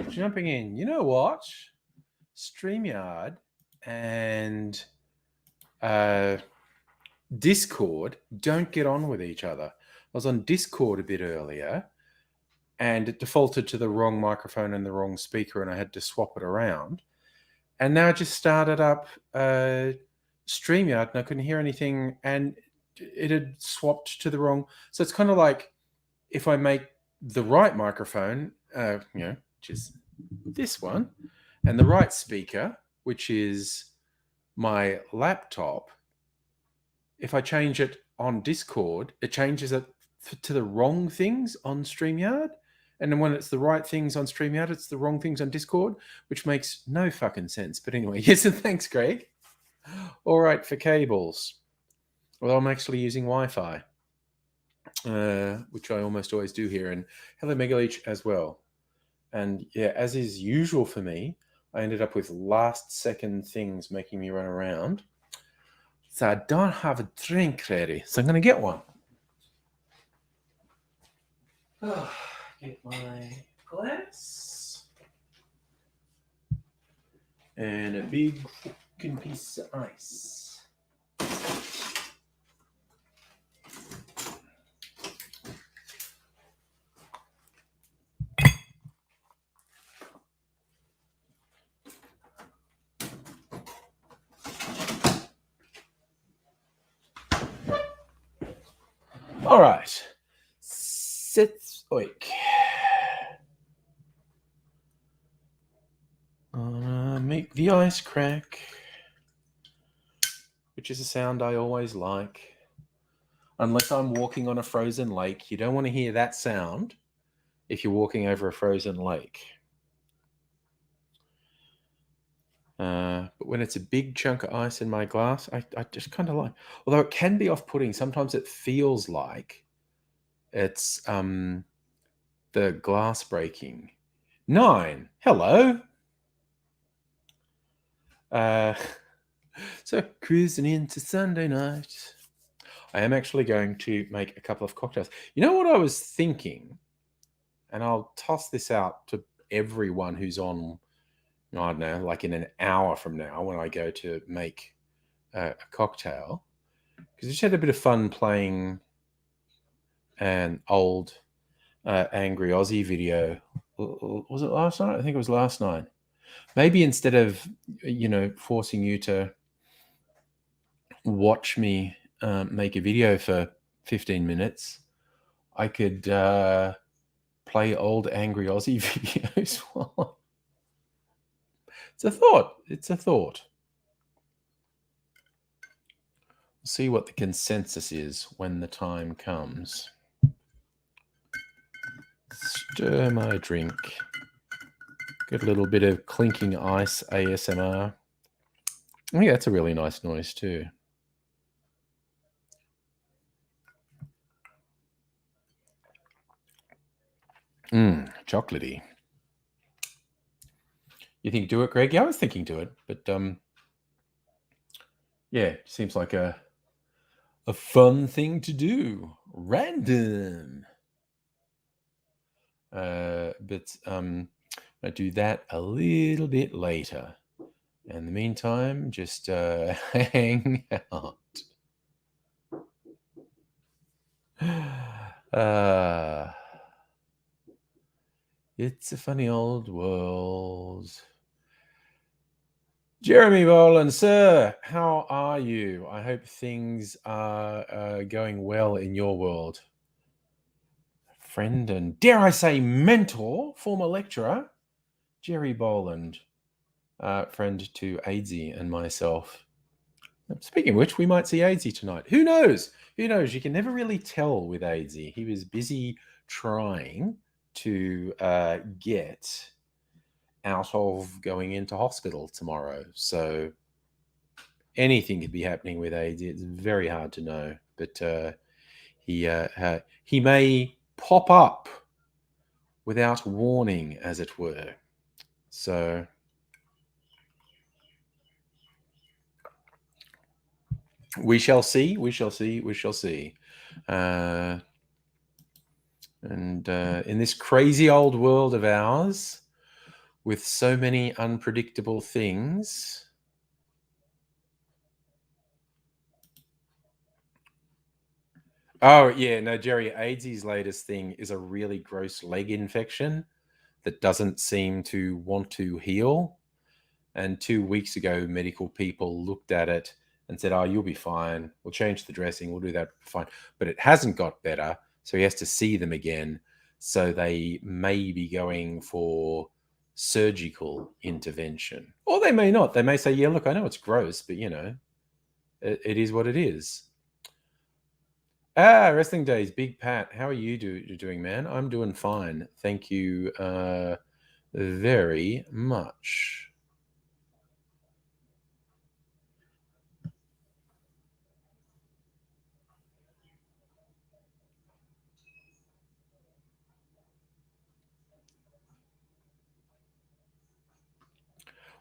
Jumping in. You know what? StreamYard and Discord don't get on with each other. I was on Discord a bit earlier and it defaulted to the wrong microphone and the wrong speaker, and I had to swap it around. And now I just started up StreamYard and I couldn't hear anything, and it had swapped to the wrong. So it's kind of like if I make the right microphone, which is this one, and the right speaker, which is my laptop, if I change it on Discord, it changes it to the wrong things on StreamYard. And then when it's the right things on StreamYard, it's the wrong things on Discord, which makes no fucking sense. But anyway, yes, and thanks, Greg. All right, for cables. Well, I'm actually using Wi-Fi, which I almost always do here. And hello, Megaleech as well. And yeah, as is usual for me, I ended up with last-second things making me run around. So I don't have a drink ready, so I'm going to get one. Get my glass. And a big fucking piece of ice. All right. Oik. Make the ice crack, which is a sound I always like. Unless I'm walking on a frozen lake, you don't want to hear that sound if you're walking over a frozen lake. But when it's a big chunk of ice in my glass, I just kind of like, although it can be off-putting, sometimes it feels like it's the glass breaking. 9, hello. So cruising into Sunday night. I am actually going to make a couple of cocktails. You know what I was thinking? And I'll toss this out to everyone who's on, I don't know, like in an hour from now when I go to make a cocktail. Because I just had a bit of fun playing an old Angry Aussie video. Was it last night? I think it was last night. Maybe instead of, forcing you to watch me make a video for 15 minutes, I could play old Angry Aussie videos. It's a thought. We'll see what the consensus is when the time comes. Stir my drink. Get a little bit of clinking ice ASMR. I think that's a really nice noise too. Chocolatey. You think do it, Greg? Yeah, I was thinking do it, but yeah, seems like a fun thing to do. Random. But I do that a little bit later. In the meantime, just hang out. It's a funny old world. Jeremy Boland, sir, how are you? I hope things are going well in your world. Friend and, dare I say, mentor, former lecturer, Jerry Boland, friend to Aidsy and myself. Speaking of which, we might see Aidsy tonight. Who knows? You can never really tell with Aidsy. He was busy trying to get out of going into hospital tomorrow. So anything could be happening with AIDS. It's very hard to know, but he may pop up without warning, as it were. So we shall see. We shall see. We shall see. And in this crazy old world of ours, with so many unpredictable things. Oh, yeah. No, Jerry, AIDS's latest thing is a really gross leg infection that doesn't seem to want to heal. And 2 weeks ago, medical people looked at it and said, oh, you'll be fine. We'll change the dressing. We'll do that fine. But it hasn't got better. So he has to see them again. So they may be going for surgical intervention. Or they may not. They may say, yeah, look, I know it's gross, but, it is what it is. Wrestling Days, Big Pat. How are you doing, man? I'm doing fine. Thank you very much.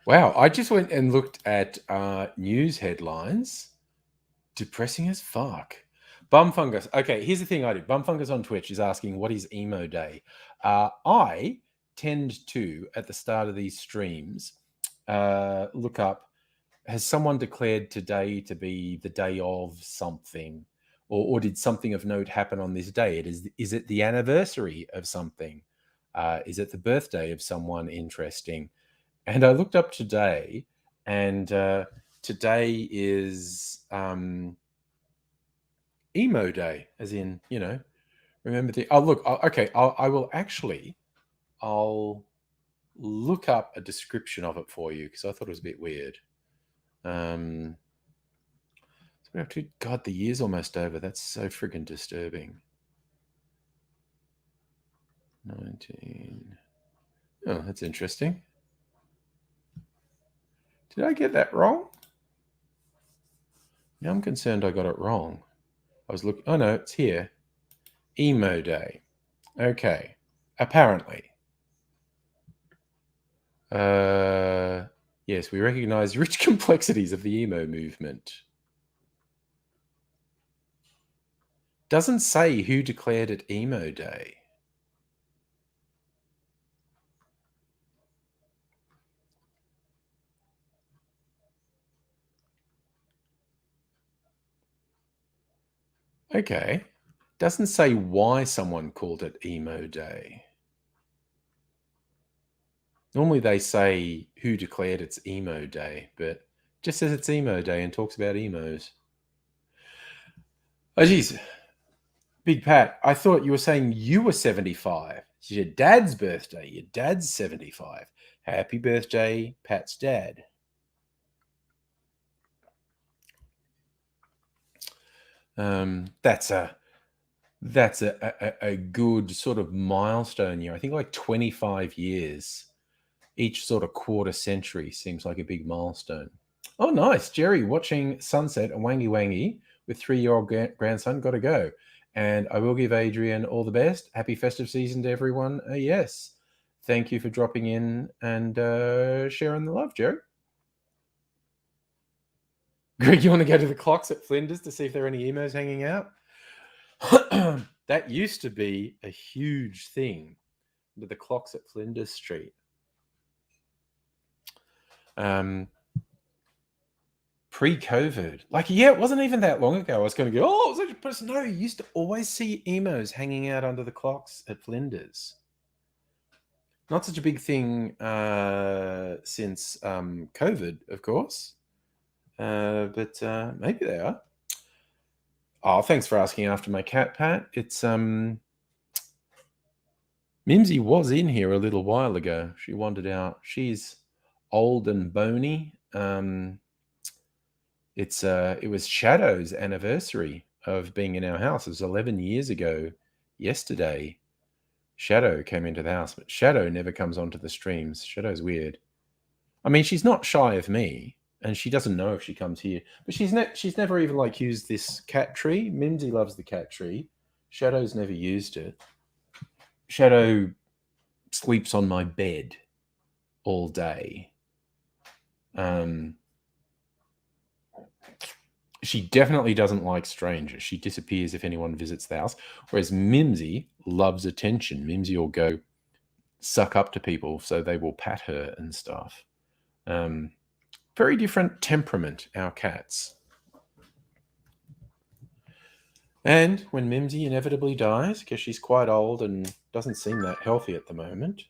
Wow, I just went and looked at news headlines. Depressing as fuck. Bum Fungus. Okay, here's the thing I do. Bum Fungus on Twitch is asking, what is emo day? I tend to, at the start of these streams, look up, has someone declared today to be the day of something? Or did something of note happen on this day? Is it the anniversary of something? Is it the birthday of someone interesting? And I looked up today, and today is emo day, as in, remember the. Oh, look. Okay, I'll look up a description of it for you because I thought it was a bit weird. So we have to. God, the year's almost over. That's so friggin' disturbing. 19. Oh, that's interesting. Did I get that wrong? Now I'm concerned I got it wrong. I was looking. Oh no, it's here. Emo day. Okay. Apparently. Yes, we recognize rich complexities of the emo movement. Doesn't say who declared it emo day. Okay. Doesn't say why someone called it emo day. Normally they say who declared it's emo day, but just says it's emo day and talks about emos. Oh, geez. Big Pat, I thought you were saying you were 75. It's your dad's birthday. Your dad's 75. Happy birthday, Pat's dad. That's a good sort of milestone year. I think like 25 years. Each sort of quarter century seems like a big milestone. Oh, nice. Jerry watching sunset and Wangy Wangy with 3-year-old grandson. Got to go. And I will give Adrian all the best. Happy festive season to everyone. Yes. Thank you for dropping in and sharing the love, Jerry. Greg, you want to go to the clocks at Flinders to see if there are any emos hanging out? That used to be a huge thing with the clocks at Flinders Street. Pre-COVID, it wasn't even that long ago. I was going to go, oh, it was such a person. No, you used to always see emos hanging out under the clocks at Flinders. Not such a big thing since COVID, of course, but maybe they are. Oh, thanks for asking after my cat, Pat. It's Mimsy was in here a little while ago. She wandered out. She's old and bony. It was Shadow's anniversary of being in our house. It was 11 years ago yesterday Shadow came into the house, but Shadow never comes onto the streams. Shadow's weird. I mean, she's not shy of me, and she doesn't know if she comes here. But she's never even like used this cat tree. Mimsy loves the cat tree. Shadow's never used it. Shadow sleeps on my bed all day. She definitely doesn't like strangers. She disappears if anyone visits the house. Whereas Mimsy loves attention. Mimsy will go suck up to people, so they will pat her and stuff. Very different temperament, our cats. And when Mimsy inevitably dies, because she's quite old and doesn't seem that healthy at the moment,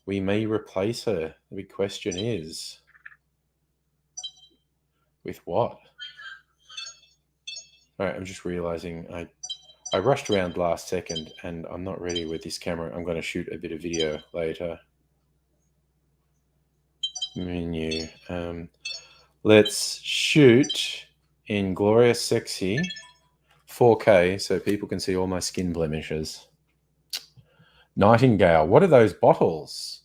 we may replace her. The big question is, with what? All right, I'm just realizing I rushed around last second and I'm not ready with this camera. I'm going to shoot a bit of video later. Menu. Let's shoot in Glorious Sexy 4K so people can see all my skin blemishes. Nightingale. What are those bottles?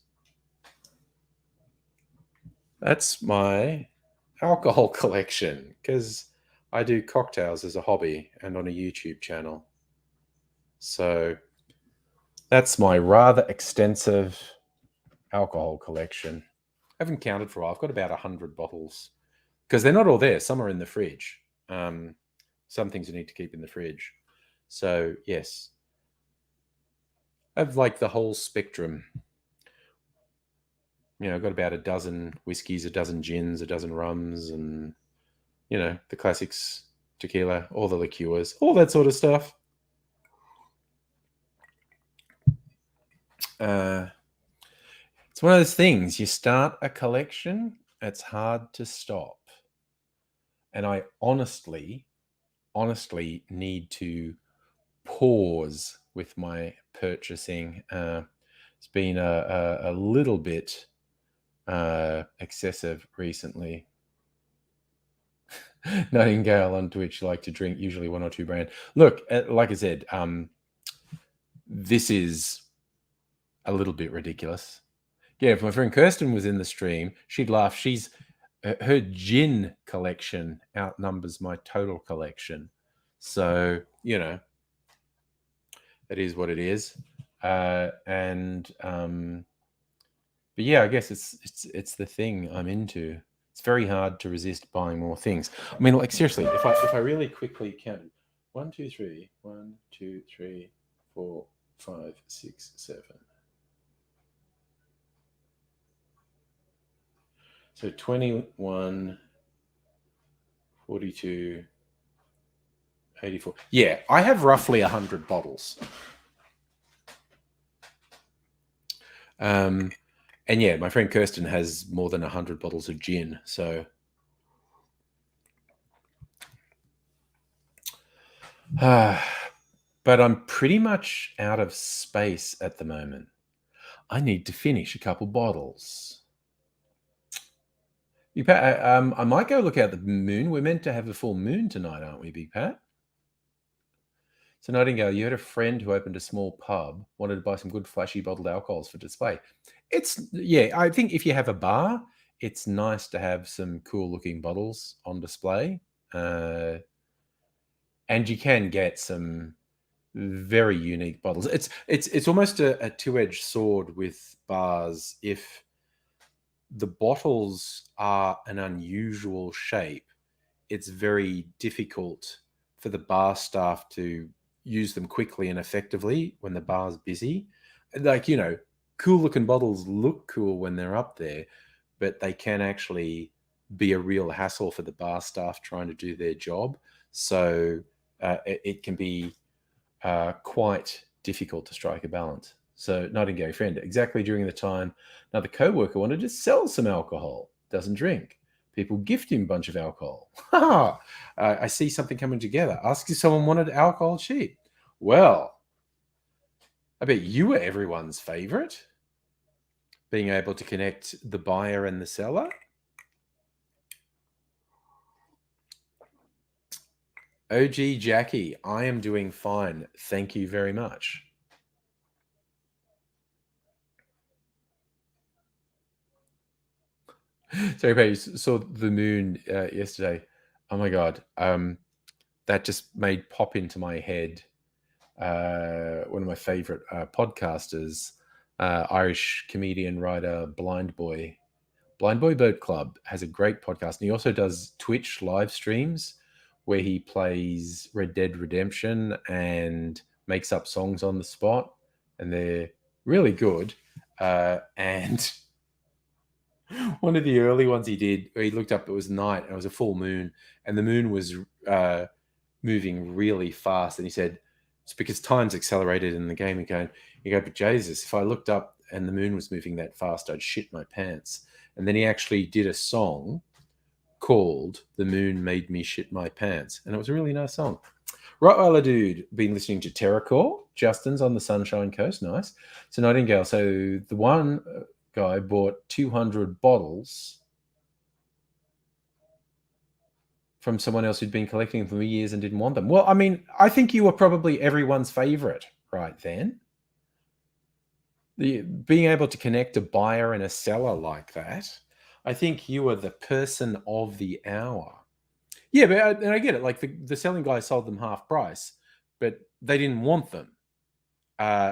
That's my alcohol collection because I do cocktails as a hobby and on a YouTube channel. So that's my rather extensive alcohol collection. I haven't counted for a while. I've got about 100 bottles because they're not all there. Some are in the fridge. Some things you need to keep in the fridge. So yes, I have like the whole spectrum. I've got about a dozen whiskeys, a dozen gins, a dozen rums, and the classics, tequila, all the liqueurs, all that sort of stuff. It's one of those things. You start a collection, it's hard to stop. And I honestly need to pause with my purchasing. It's been a little bit excessive recently. Nightingale on Twitch like to drink usually 1 or 2 brand. Look, like I said, this is a little bit ridiculous. Yeah, if my friend Kirsten was in the stream, she'd laugh. Her gin collection outnumbers my total collection. So, it is what it is. But yeah, I guess it's the thing I'm into. It's very hard to resist buying more things. I mean, like seriously, if I really quickly counted 1, 2, 3, 1, 2, 3, 4, 5, 6, 7. So 21, 42, 84. Yeah, I have roughly 100 bottles. And yeah, my friend Kirsten has more than 100 bottles of gin. So, but I'm pretty much out of space at the moment. I need to finish a couple bottles. Big Pat, I might go look out the moon. We're meant to have a full moon tonight, aren't we, Big Pat? So Nightingale, you had a friend who opened a small pub, wanted to buy some good flashy bottled alcohols for display. I think if you have a bar, it's nice to have some cool looking bottles on display. And you can get some very unique bottles. It's almost a two-edged sword with bars. If the bottles are an unusual shape, it's very difficult for the bar staff to use them quickly and effectively when the bar's busy. Like, cool looking bottles look cool when they're up there, but they can actually be a real hassle for the bar staff trying to do their job. So it can be quite difficult to strike a balance. So Nightingale friend, exactly during the time another co-worker wanted to sell some alcohol, doesn't drink. People gift him a bunch of alcohol. I see something coming together. Ask if someone wanted alcohol cheap. Well, I bet you were everyone's favorite. Being able to connect the buyer and the seller. OG Jackie, I am doing fine. Thank you very much. Sorry, Paige, saw the moon yesterday. Oh my God. That just made pop into my head one of my favorite podcasters, Irish comedian, writer, Blind Boy Boat Club has a great podcast. And he also does Twitch live streams where he plays Red Dead Redemption and makes up songs on the spot. And they're really good. And one of the early ones he did, where he looked up, it was night, and it was a full moon, and the moon was moving really fast. And he said, it's because time's accelerated in the game. You go, but Jesus, if I looked up and the moon was moving that fast, I'd shit my pants. And then he actually did a song called The Moon Made Me Shit My Pants. And it was a really nice song. Rottweiler Dude, been listening to Terracore. Justin's on the Sunshine Coast. Nice. So Nightingale. So the one guy bought 200 bottles from someone else who'd been collecting them for years and didn't want them. Well, I mean, I think you were probably everyone's favorite right then. Being able to connect a buyer and a seller like that, I think you were the person of the hour. Yeah, but and I get it. Like the selling guy sold them half price, but they didn't want them.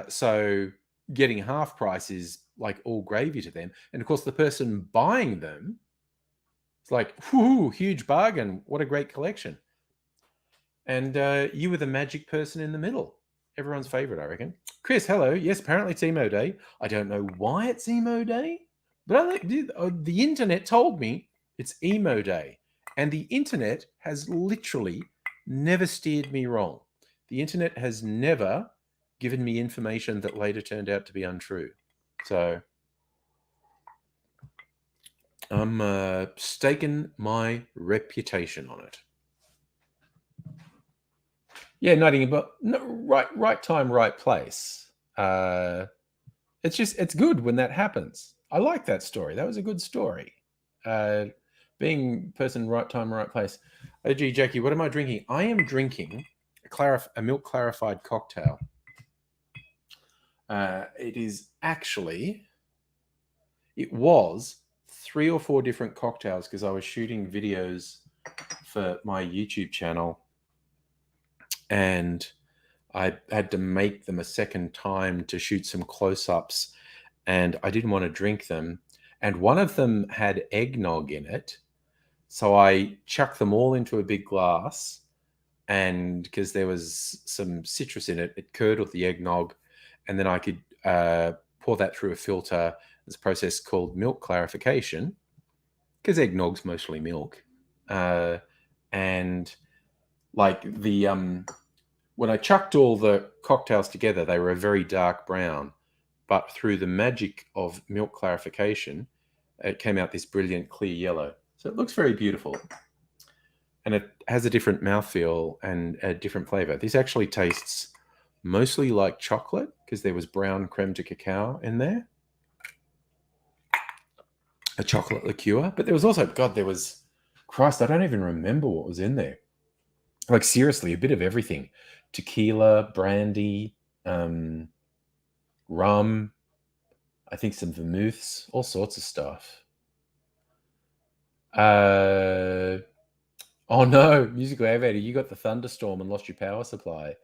So getting half price is like all gravy to them. And of course, the person buying them, it's like, whoo, huge bargain. What a great collection. And you were the magic person in the middle. Everyone's favorite, I reckon. Chris, hello. Yes, apparently it's emo day. I don't know why it's emo day, but the internet told me it's emo day. And the internet has literally never steered me wrong. The internet has never given me information that later turned out to be untrue. So I'm staking my reputation on it. Yeah, Nightingale, but no, right time, right place. It's good when that happens. I like that story. That was a good story. Being person, right time, right place. Oh, gee, Jackie, what am I drinking? I am drinking a milk clarified cocktail. It was 3 or 4 different cocktails because I was shooting videos for my YouTube channel, and I had to make them a second time to shoot some close-ups, and I didn't want to drink them. And one of them had eggnog in it, so I chucked them all into a big glass, and because there was some citrus in it, it curdled the eggnog, and then I could pour that through a filter. There's a process called milk clarification, because eggnog's mostly milk. And like when I chucked all the cocktails together, they were a very dark brown, but through the magic of milk clarification, it came out this brilliant clear yellow. So it looks very beautiful. And it has a different mouthfeel and a different flavor. This actually tastes mostly like chocolate because there was brown creme de cacao in there. A chocolate liqueur. But there was also, Christ, I don't even remember what was in there. Like seriously, a bit of everything. Tequila, brandy, rum, I think some vermouths, all sorts of stuff. Oh no, Musical Elevator, you got the thunderstorm and lost your power supply.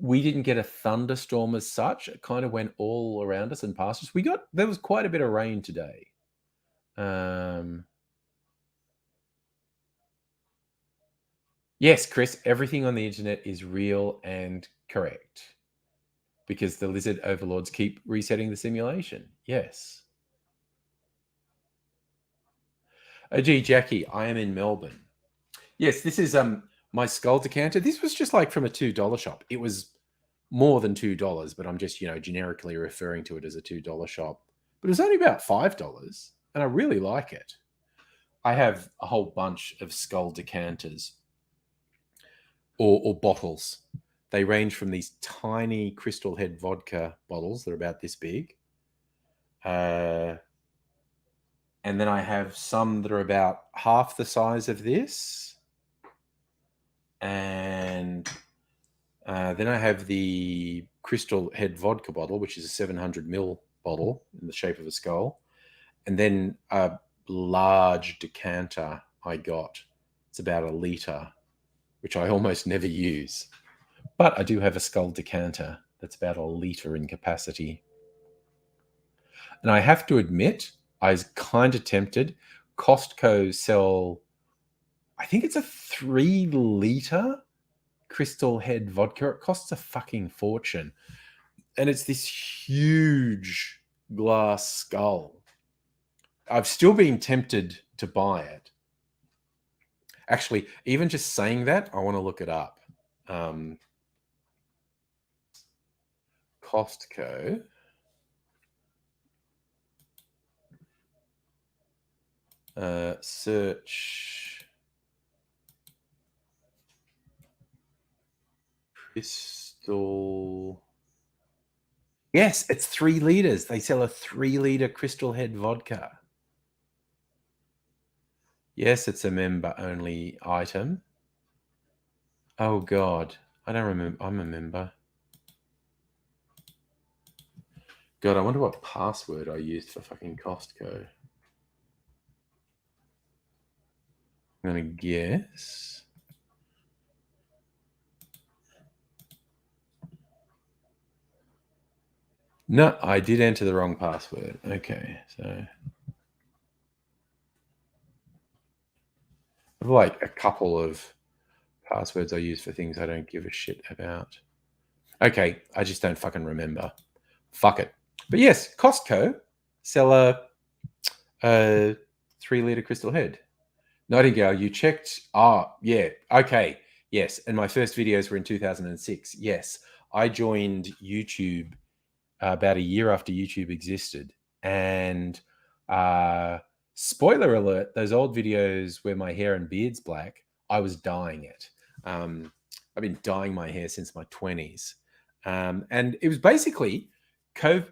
We didn't get a thunderstorm as such. It kind of went all around us and past us. There was quite a bit of rain today. Yes, Chris, everything on the internet is real and correct because the lizard overlords keep resetting the simulation. Yes. Oh, gee, Jackie, I am in Melbourne. Yes, this is my Skull decanter. This was just like from a $2 shop. It was more than $2, but I'm just, generically referring to it as a $2 shop. But it was only about $5, and I really like it. I have a whole bunch of Skull decanters or bottles. They range from these tiny Crystal Head vodka bottles that are about this big. And then I have some that are about half the size of this. And then I have the Crystal Head vodka bottle, which is a 700 ml bottle in the shape of a skull. And then large decanter I got. It's about 1 litre, which I almost never use. But I do have a Skull decanter that's about 1 litre in capacity. And I have to admit, I was kind of tempted. Costco sell, I think it's a 3 litre Crystal Head vodka. It costs a fucking fortune. And it's this huge glass skull. I've still been tempted to buy it. Actually, even just saying that, I want to look it up. Costco. Search Crystal. Yes, it's 3 litres. They sell a 3 litre Crystal Head vodka. Yes, it's a member-only item. Oh, God. I don't remember. I'm a member. God, I wonder what password I used for fucking Costco. I'm going to guess. No, I did enter the wrong password. Okay, so I have like a couple of passwords I use for things I don't give a shit about. Okay, I just don't fucking remember. Fuck it. But yes, Costco sell a 3 litre Crystal Head. Nightingale, you checked. Yeah. Okay. Yes. And my first videos were in 2006. Yes. I joined YouTube about a year after YouTube existed. And spoiler alert, those old videos where my hair and beard's black, I was dyeing it. I've been dyeing my hair since my 20s. And it was basically, I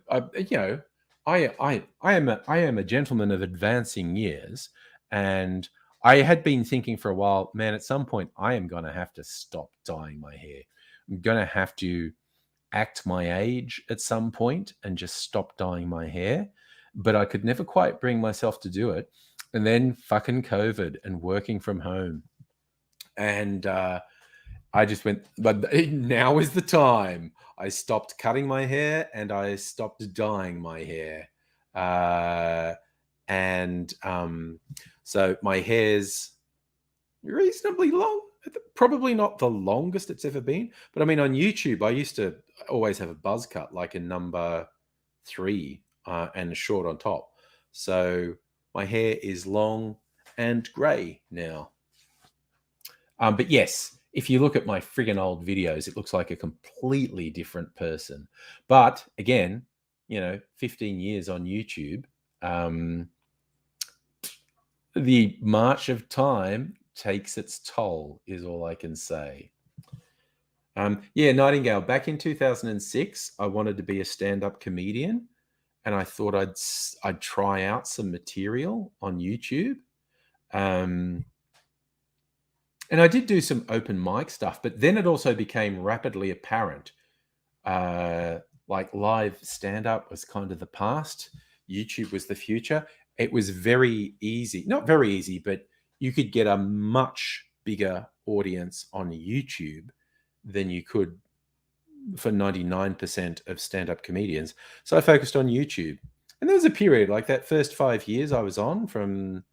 am a gentleman of advancing years, and I had been thinking for a while, man, at some point I am going to have to stop dyeing my hair. I'm going to have to act my age at some point and just stop dyeing my hair. But I could never quite bring myself to do it. And then fucking COVID and working from home. And I just went, but now is the time. I stopped cutting my hair and I stopped dyeing my hair. So my hair's reasonably long. Probably not the longest it's ever been. But I mean, on YouTube, I used to always have a buzz cut, like a number 3 and short on top. So my hair is long and grey now. But yes, if you look at my friggin' old videos, it looks like a completely different person. But again, 15 years on YouTube, the march of time takes its toll, is all I can say. Nightingale, back in 2006, I wanted to be a stand-up comedian, and I thought I'd try out some material on YouTube. And I did do some open mic stuff, but then it also became rapidly apparent. Like live stand-up was kind of the past. YouTube was the future. It was very easy, not very easy, but you could get a much bigger audience on YouTube than you could for 99% of stand-up comedians. So I focused on YouTube. And there was a period, like that first 5 years I was on, from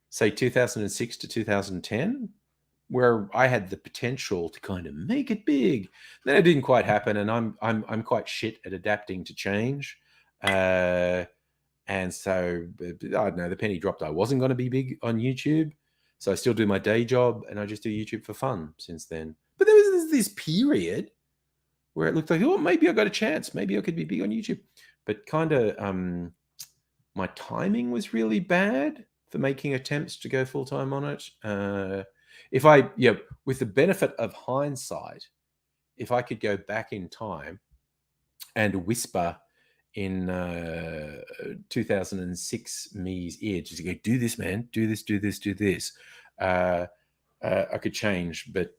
say 2006 to 2010, where I had the potential to kind of make it big. Then it didn't quite happen, and I'm quite shit at adapting to change. And so I don't know, the penny dropped. I wasn't going to be big on YouTube, so I still do my day job, and I just do YouTube for fun since then. But there was this period where it looked like, oh, maybe I got a chance. Maybe I could be big on YouTube. But kind of my timing was really bad for making attempts to go full-time on it. With the benefit of hindsight, if I could go back in time and whisper in 2006 me's ear, just to go, do this, man, do this, do this, do this, I could change. But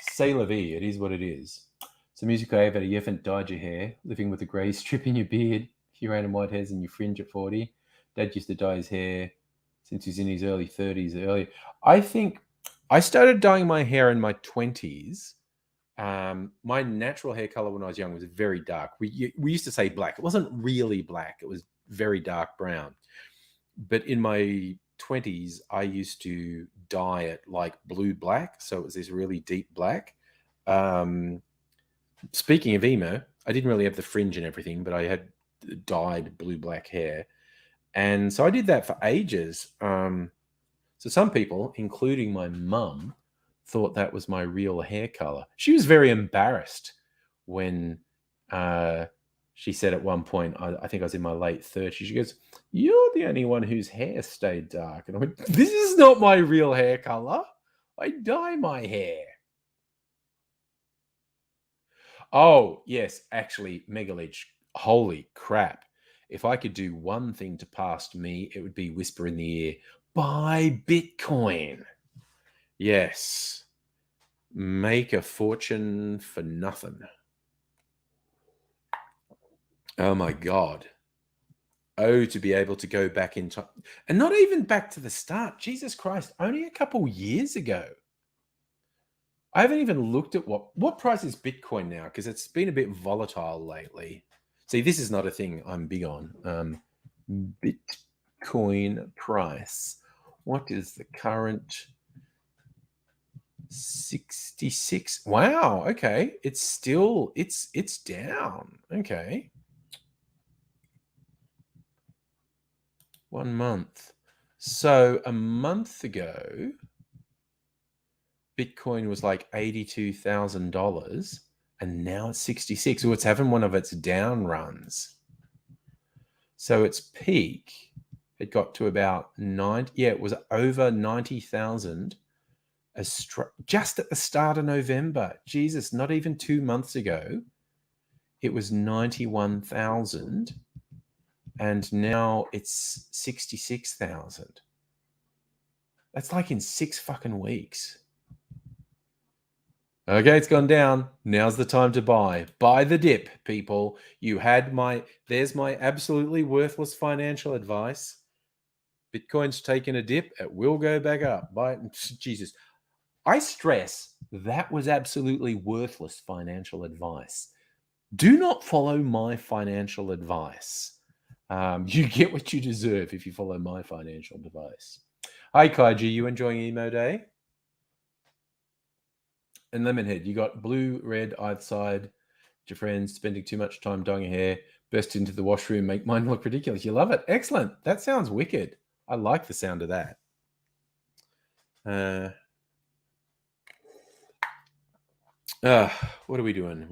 c'est la vie. It is what it is. So music over, you haven't dyed your hair, living with a grey strip in your beard, your random white hairs and your fringe at 40. Dad used to dye his hair since he's in his early 30s. I think I started dyeing my hair in my 20s. My natural hair color when I was young was very dark. We used to say black. It wasn't really black. It was very dark brown. But in my 20s, I used to dye it like blue black. So it was this really deep black. Speaking of emo, I didn't really have the fringe and everything, but I had dyed blue black hair. And so I did that for ages. So some people, including my mum, thought that was my real hair color. She was very embarrassed when she said at one point, I think I was in my late 30s, she goes, "You're the only one whose hair stayed dark." And I went, "This is not my real hair color. I dye my hair." Oh, yes, actually, Megalich, holy crap. If I could do one thing to past me, it would be whisper in the ear, buy Bitcoin. Yes. Make a fortune for nothing. Oh my God. Oh, to be able to go back in time. And not even back to the start. Jesus Christ, only a couple years ago. I haven't even looked at what price is Bitcoin now, because it's been a bit volatile lately. See, this is not a thing I'm big on. Bitcoin price. What is the current 66? Wow, okay. It's still it's down. Okay. 1 month. So a month ago, Bitcoin was like $82,000 and now it's 66. So it's having one of its down runs. So its peak, it got to about it was over 90,000 just at the start of November. Jesus, not even 2 months ago, it was 91,000 and now it's 66,000. That's like in 6 fucking weeks. Okay, it's gone down. Now's the time to buy. Buy the dip, people. There's my absolutely worthless financial advice. Bitcoin's taken a dip. It will go back up. Buy it. Jesus. I stress that was absolutely worthless financial advice. Do not follow my financial advice. You get what you deserve if you follow my financial advice. Hi, Kaiji. You enjoying Emo Day? And Lemonhead, you got blue, red, either side. Your friends spending too much time dyeing your hair, burst into the washroom, make mine look ridiculous. You love it. Excellent. That sounds wicked. I like the sound of that. What are we doing?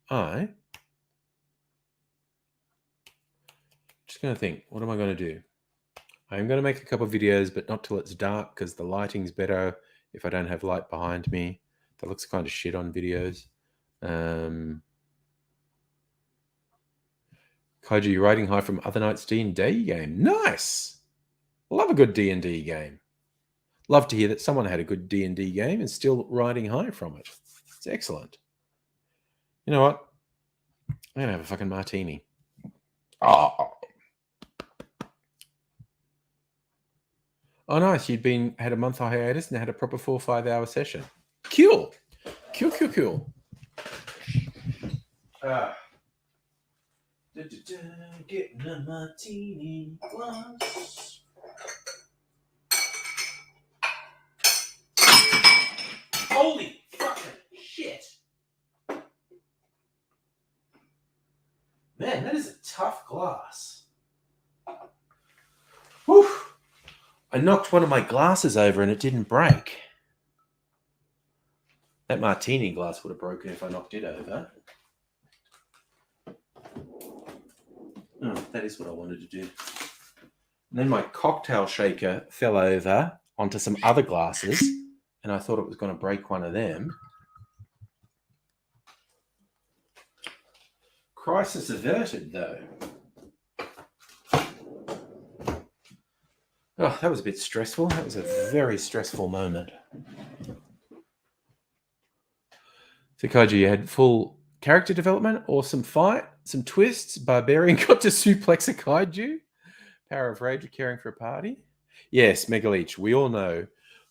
I just going to think, what am I going to do? I'm going to make a couple of videos, but not till it's dark because the lighting's better if I don't have light behind me. That looks kind of shit on videos. Kaiji, you're riding high from other night's D&D game. Nice! Love a good D&D game. Love to hear that someone had a good D&D game and still riding high from it. It's excellent. You know what? I'm going to have a fucking martini. Oh, nice. You'd had a month hiatus and had a proper 4 or 5 hour session. Cool. Getting a martini glass. Holy fucking shit. Man, that is a tough glass. Whew. I knocked one of my glasses over and it didn't break. That martini glass would have broken if I knocked it over. Oh, that is what I wanted to do. And then my cocktail shaker fell over onto some other glasses, and I thought it was going to break one of them. Crisis averted, though. Oh, that was a bit stressful. That was a very stressful moment. So, Kaiji, you had full Character development, awesome fight, some twists. Barbarian got to suplex a kaiju. Power of rage, caring for a party. Yes, Megaleech, we all know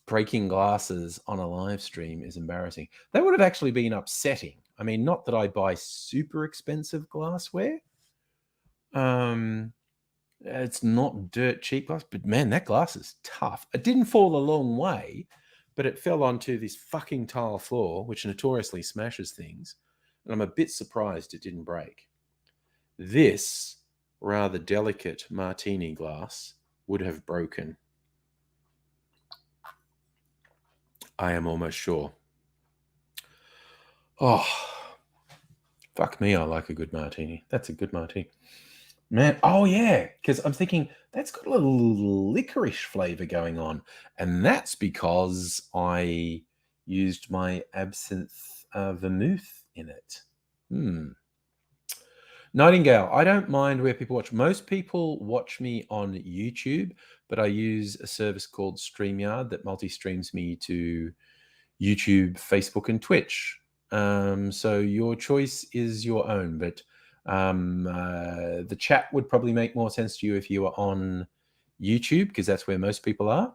breaking glasses on a live stream is embarrassing. That would have actually been upsetting. I mean, not that I buy super expensive glassware. It's not dirt cheap glass, but man, that glass is tough. It didn't fall a long way, but it fell onto this fucking tile floor, which notoriously smashes things. And I'm a bit surprised it didn't break. This rather delicate martini glass would have broken. I am almost sure. Oh, fuck me, I like a good martini. That's a good martini. Man, oh yeah, because I'm thinking that's got a little licorice flavor going on. And that's because I used my absinthe vermouth in it. Nightingale, I don't mind where people watch. Most people watch me on YouTube, but I use a service called StreamYard that multi-streams me to YouTube, Facebook, and Twitch. So your choice is your own, but the chat would probably make more sense to you if you were on YouTube, because that's where most people are.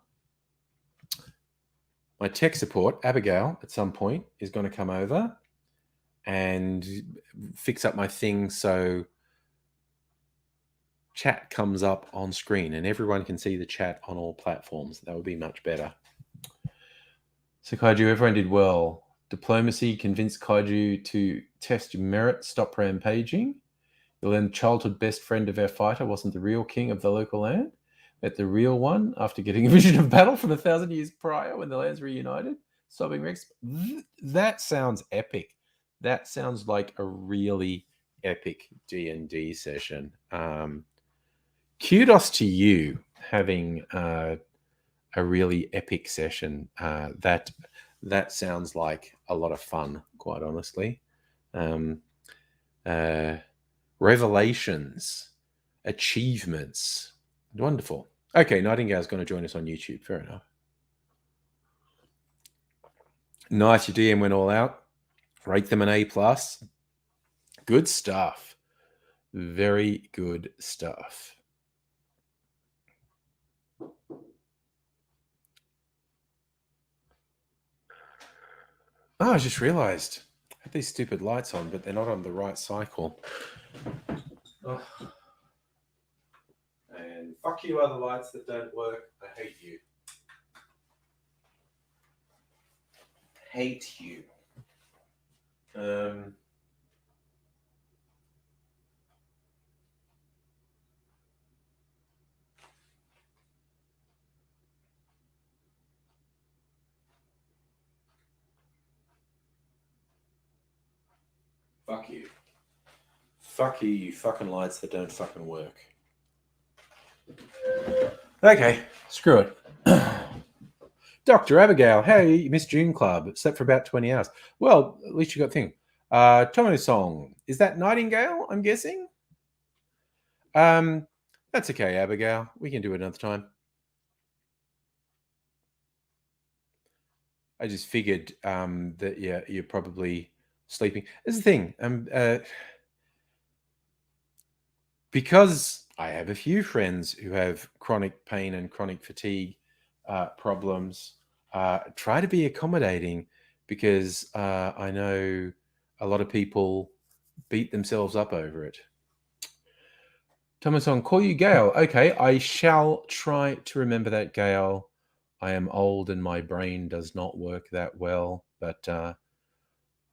My tech support, Abigail, at some point is going to come over and fix up my thing so chat comes up on screen and everyone can see the chat on all platforms. That would be much better. So Kaiju, everyone did well. Diplomacy convinced Kaiju to test merit, stop rampaging. You'll learn childhood best friend of our fighter wasn't the real king of the local land. Met the real one after getting a vision of battle from 1,000 years prior when the lands reunited. Sobbing Rex. That sounds epic. That sounds like a really epic D&D session. Kudos to you having a really epic session. That sounds like a lot of fun, quite honestly. Revelations, achievements, wonderful. Okay, Nightingale's going to join us on YouTube. Fair enough. Nice, your DM went all out. Rate them an A+. Good stuff. Very good stuff. Oh, I just realized I have these stupid lights on, but they're not on the right cycle. Oh. And fuck you, other lights that don't work. I hate you. Hate you. Fuck you. Fuck you, you fucking lights that don't fucking work. Okay, screw it. Dr. Abigail, hey, you missed June Club. Slept for about 20 hours. Well, at least you got a thing. Tomo Song. Is that Nightingale, I'm guessing? That's okay, Abigail. We can do it another time. I just figured that you're probably sleeping. This is the thing. Because I have a few friends who have chronic pain and chronic fatigue problems, try to be accommodating, because I know a lot of people beat themselves up over it. Thomas on, call you Gail. Okay, I shall try to remember that, Gail. I am old and my brain does not work that well, but I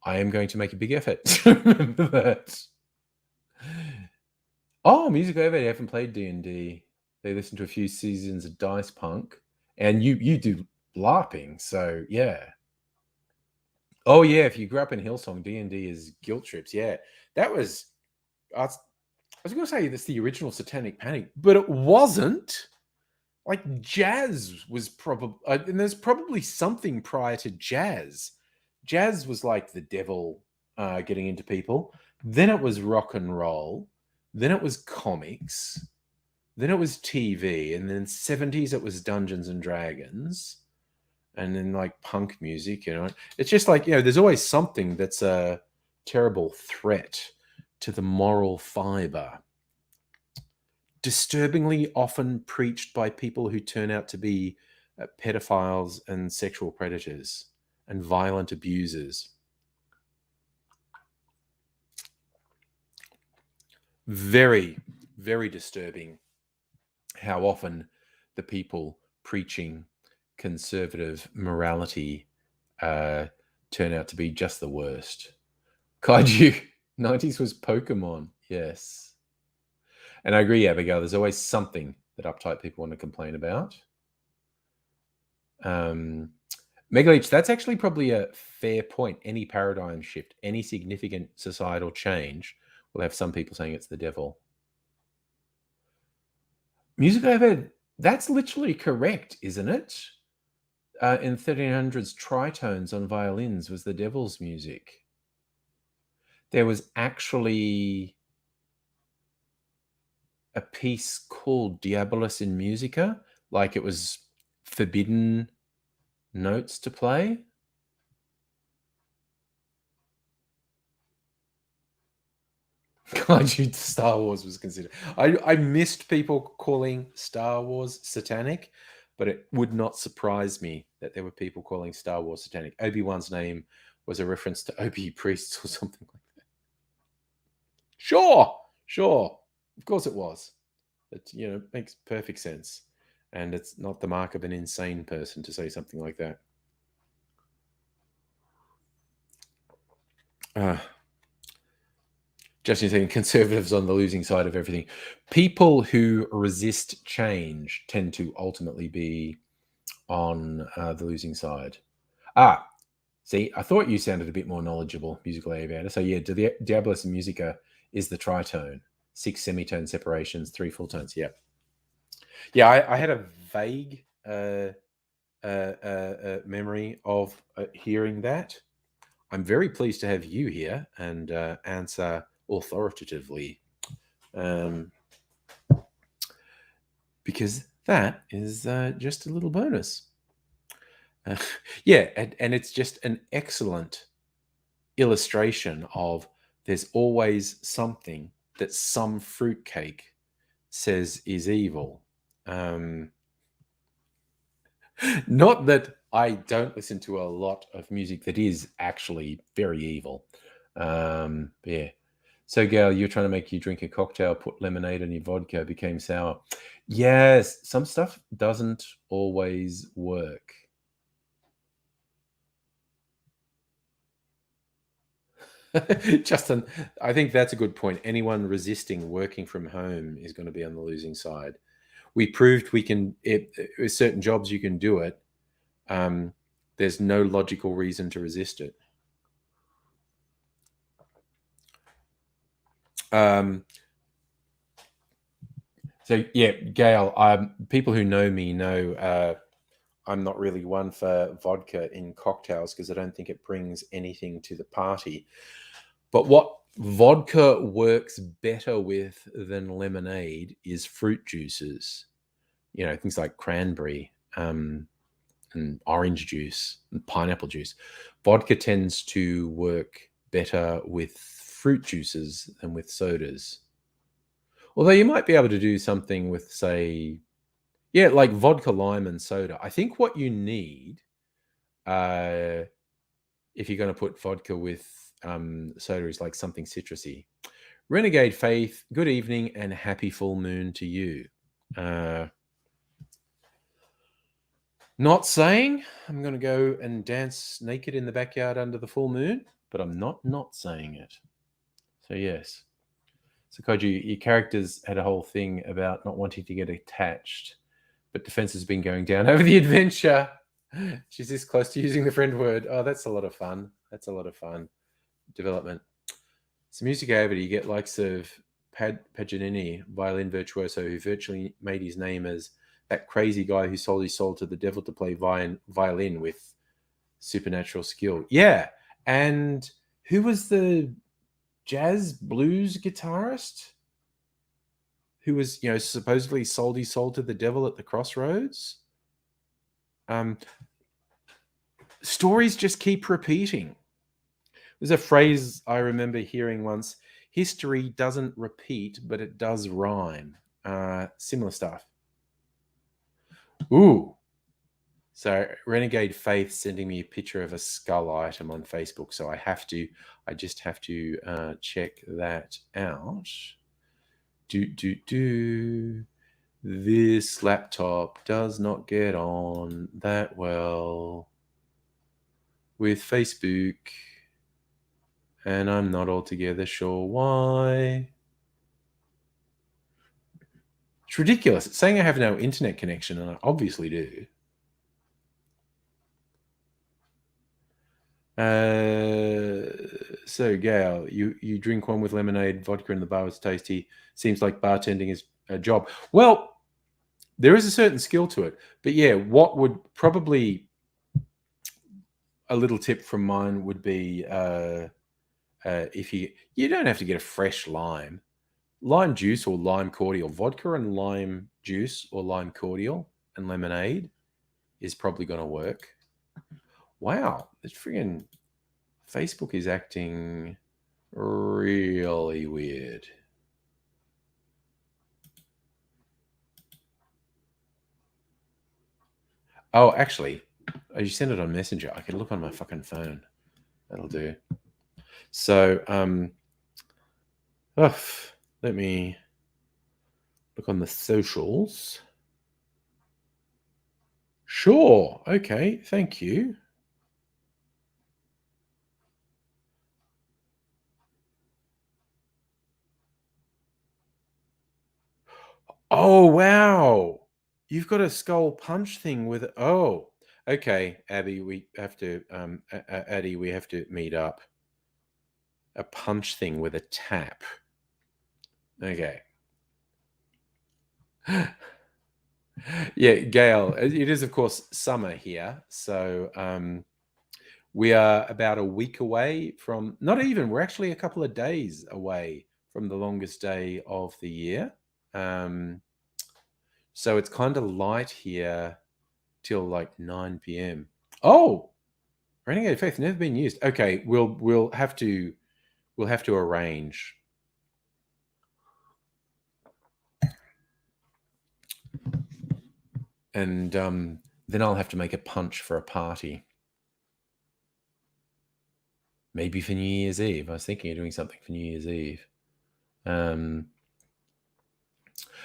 am going to make a big effort to remember that. Oh, Music Over. They haven't played D&D. They listened to a few seasons of Dice Punk, and you do LARPing, so yeah. Oh yeah, if you grew up in Hillsong, D&D is guilt trips. Yeah, that was. I was going to say that's the original Satanic Panic, but it wasn't. Like jazz was probably, and there's probably something prior to jazz. Jazz was like the devil getting into people. Then it was rock and roll. Then it was comics. Then it was TV. And then 70s, it was Dungeons and Dragons. And then like punk music, It's just like, there's always something that's terrible threat to the moral fiber. Disturbingly often preached by people who turn out to be pedophiles and sexual predators and violent abusers. Very, very disturbing how often the people preaching conservative morality turn out to be just the worst. Kaiju 90s was Pokemon, yes. And I agree, Abigail, there's always something that uptight people want to complain about. Megaleech, that's actually probably a fair point. Any paradigm shift, any significant societal change will have some people saying it's the devil. Music overhead, that's literally correct, isn't it? In 1300s, tritones on violins was the devil's music. There was actually a piece called Diabolus in Musica, like it was forbidden notes to play. Kaiju Star Wars was considered. I missed people calling Star Wars satanic, but it would not surprise me that there were people calling Star Wars satanic. Obi-Wan's name was a reference to Obi priests or something like that. Sure. Of course it was. It, makes perfect sense. And it's not the mark of an insane person to say something like that. Justin saying conservatives on the losing side of everything. People who resist change tend to ultimately be on the losing side. See, I thought you sounded a bit more knowledgeable, musical aviator. So yeah, Diabolus in Musica is the tritone, 6 semitone separations, 3 full tones. Yeah. I had a vague memory of hearing that. I'm very pleased to have you here and answer authoritatively, because that is just a little bonus. And it's just an excellent illustration of there's always something that some fruitcake says is evil. Not that I don't listen to a lot of music that is actually very evil. Yeah. So, Gail, you're trying to make you drink a cocktail, put lemonade in your vodka, became sour. Yes, some stuff doesn't always work. Justin, I think that's a good point. Anyone resisting working from home is going to be on the losing side. We proved we can, with certain jobs, you can do it. There's no logical reason to resist it. So yeah, Gail, people who know me know I'm not really one for vodka in cocktails because I don't think it brings anything to the party. But what vodka works better with than lemonade is fruit juices. Things like cranberry and orange juice and pineapple juice. Vodka tends to work better with fruit juices than with sodas. Although you might be able to do something with, say, like vodka, lime, and soda. I think what you need, if you're going to put vodka with soda, is like something citrusy. Renegade Faith, good evening and happy full moon to you. Not saying I'm going to go and dance naked in the backyard under the full moon, but I'm not saying it. So yes. So Kaiju, your characters had a whole thing about not wanting to get attached, but defense has been going down over the adventure. She's this close to using the friend word. Oh, that's a lot of fun. Development. So music over, you get likes of Paganini, violin virtuoso, who virtually made his name as that crazy guy who sold his soul to the devil to play violin with supernatural skill. Yeah. And who was the jazz blues guitarist who was, supposedly sold his soul to the devil at the crossroads? Stories just keep repeating. There's a phrase I remember hearing once: history doesn't repeat, but it does rhyme. Similar stuff. Ooh. So Renegade Faith sending me a picture of a skull item on Facebook. So I just have to check that out. This laptop does not get on that well with Facebook, and I'm not altogether sure why. It's ridiculous. It's saying I have no internet connection, and I obviously do. So Gail, you drink one with lemonade, vodka, and the bar was tasty. Seems like bartending is a job. Well, there is a certain skill to it, but yeah, what would probably a little tip from mine would be if you don't have to get a fresh lime juice or lime cordial. Vodka and lime juice or lime cordial and lemonade is probably going to work. Wow, this friggin' Facebook is acting really weird. Oh, actually, you sent it on Messenger. I can look on my fucking phone. That'll do. So, let me look on the socials. Sure. Okay. Thank you. Oh, wow. You've got a skull punch thing with it. Oh, okay. Abby, we have to, Addy, we have to meet up. A punch thing with a tap. Okay. Yeah, Gail, it is, of course, summer here. So we are about a week away from, not even, we're actually a couple of days away from the longest day of the year. So it's kind of light here till like 9 p.m. Oh, Renegade Faith never been used. Okay, we'll have to arrange. And then I'll have to make a punch for a party. Maybe for New Year's Eve. I was thinking of doing something for New Year's Eve.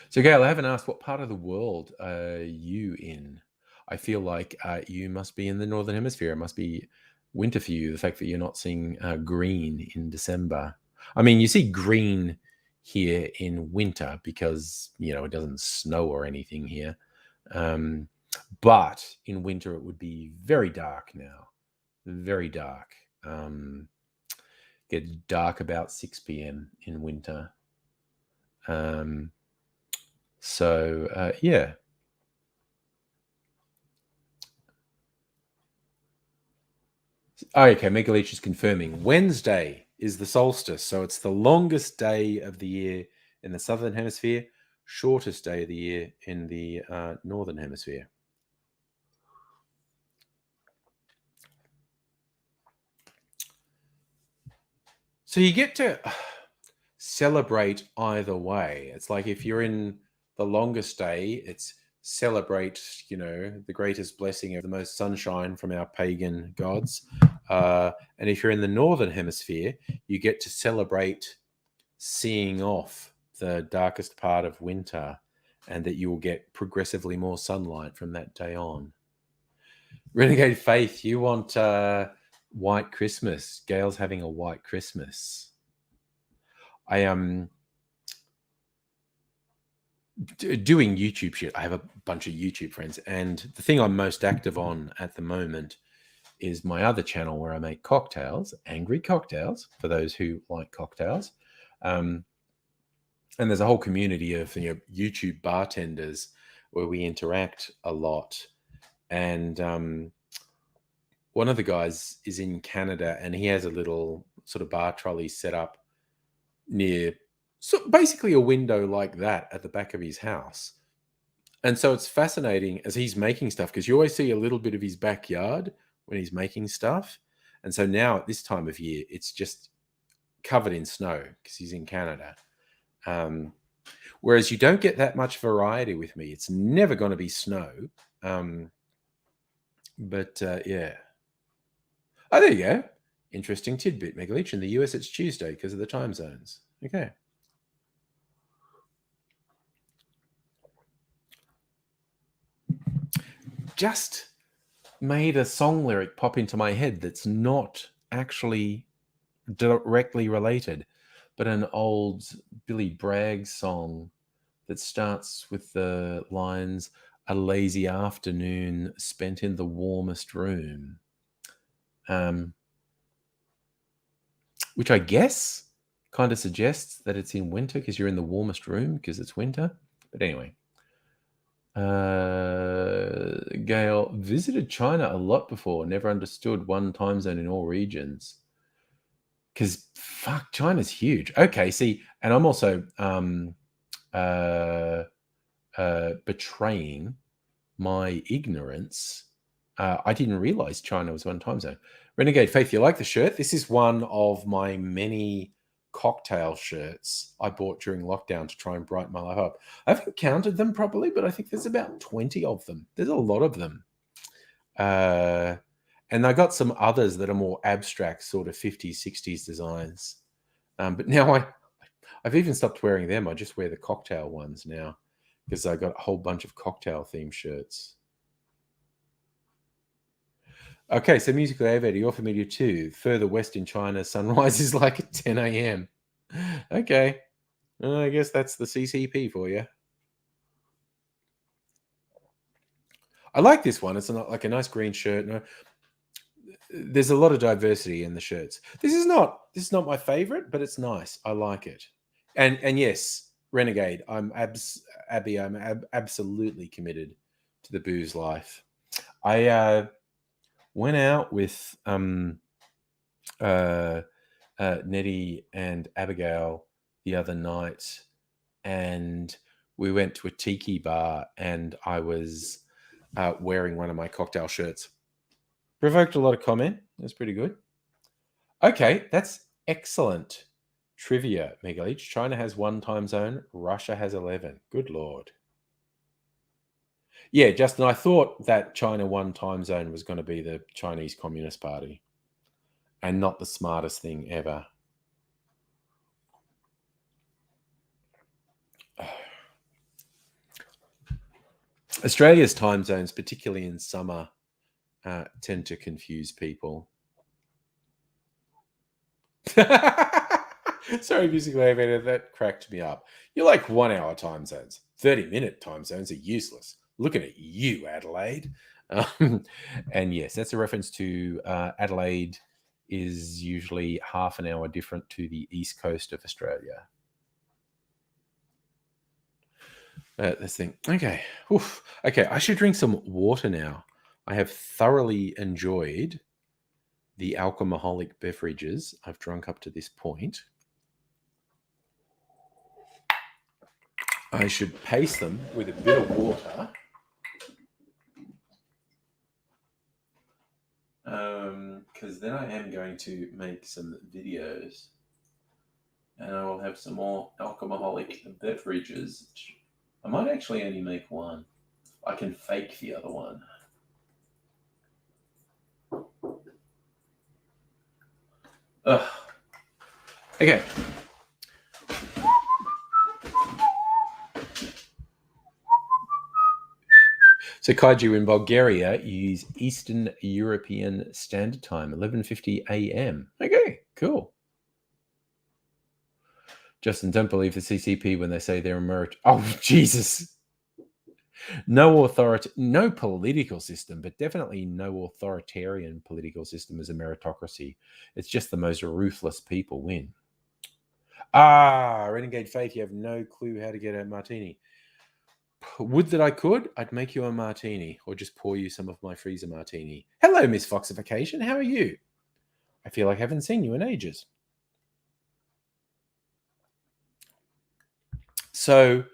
So, Gail, I haven't asked, what part of the world are you in? I feel like you must be in the Northern Hemisphere. It must be winter for you, the fact that you're not seeing green in December. I mean, you see green here in winter because, it doesn't snow or anything here. But in winter, it would be very dark now. Very dark. Gets dark about 6 p.m. in winter. So, yeah. Okay, Megaleech is confirming. Wednesday is the solstice, so it's the longest day of the year in the Southern Hemisphere, shortest day of the year in the Northern Hemisphere. So you get to celebrate either way. It's like if you're in the longest day, it's celebrate, the greatest blessing of the most sunshine from our pagan gods. And if you're in the Northern Hemisphere, you get to celebrate seeing off the darkest part of winter, and that you will get progressively more sunlight from that day on. Renegade Faith, you want White Christmas. Gail's having a White Christmas. I am doing YouTube shit. I have a bunch of YouTube friends, and the thing I'm most active on at the moment is my other channel where I make cocktails, Angry Cocktails, for those who like cocktails. And there's a whole community of YouTube bartenders where we interact a lot. And one of the guys is in Canada, and he has a little sort of bar trolley set up near, so basically a window like that at the back of his house. And so it's fascinating as he's making stuff, because you always see a little bit of his backyard when he's making stuff. And so now at this time of year, it's just covered in snow because he's in Canada. Whereas you don't get that much variety with me. It's never going to be snow. Yeah. Oh, there you go. Interesting tidbit, Megaleech. In the US, it's Tuesday because of the time zones. Okay. Just made a song lyric pop into my head that's not actually directly related, but an old Billy Bragg song that starts with the lines, "A lazy afternoon spent in the warmest room," which I guess kind of suggests that it's in winter because you're in the warmest room because it's winter. But anyway, Gail visited China a lot before, never understood one time zone in all regions. Because fuck, China's huge. Okay, see, and I'm also betraying my ignorance. I didn't realize China was one time zone. Renegade Faith, you like the shirt? This is one of my many cocktail shirts I bought during lockdown to try and brighten my life up. I haven't counted them properly, but I think there's about 20 of them. There's a lot of them. And I got some others that are more abstract, sort of 50s, 60s designs. But now I've even stopped wearing them. I just wear the cocktail ones now because I got a whole bunch of cocktail themed shirts. Okay, so Musical Aviator, you're familiar too. Further west in China, sunrise is like at 10 a.m. Okay. I guess that's the CCP for you. I like this one. It's like a nice green shirt. No, there's a lot of diversity in the shirts. This is not my favorite, but it's nice. I like it. And yes, Renegade. I'm absolutely committed to the booze life. I went out with Nettie and Abigail the other night, and we went to a tiki bar, and I was wearing one of my cocktail shirts. Provoked a lot of comment. That's pretty good. Okay, that's excellent trivia, Megaleech. China has one time zone. Russia has 11. Good Lord. Yeah, Justin, I thought that China one time zone was going to be the Chinese Communist Party and not the smartest thing ever. Australia's time zones, particularly in summer, tend to confuse people. Sorry, Musical Aviator, that cracked me up. You like 1 hour time zones. 30-minute time zones are useless. Looking at you, Adelaide. And yes, that's a reference to Adelaide is usually half an hour different to the east coast of Australia. This thing. Okay. Oof. Okay, I should drink some water now. I have thoroughly enjoyed the alcoholic beverages I've drunk up to this point. I should pace them with a bit of water. Because then I am going to make some videos. And I will have some more alcoholic beverages. I might actually only make one. I can fake the other one. Ugh. Okay. So Kaiju, in Bulgaria, you use Eastern European Standard Time, 11:50 a.m. Okay, cool. Justin, don't believe the CCP when they say they're oh, Jesus. No political system, but definitely no authoritarian political system is a meritocracy. It's just the most ruthless people win. Renegade Faith, you have no clue how to get a martini. Would that I could, I'd make you a martini or just pour you some of my freezer martini. Hello, Miss Foxification. How are you? I feel like I haven't seen you in ages. So,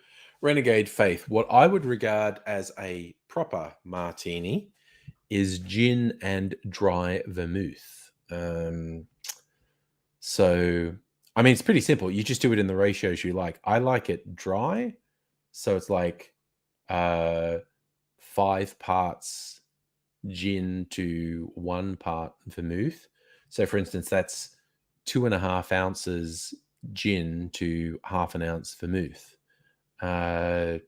Renegade Faith, what I would regard as a proper martini is gin and dry vermouth. So, I mean, it's pretty simple. You just do it in the ratios you like. I like it dry. So it's like 5 parts gin to 1 part vermouth. So, for instance, that's 2.5 ounces gin to half an ounce vermouth. As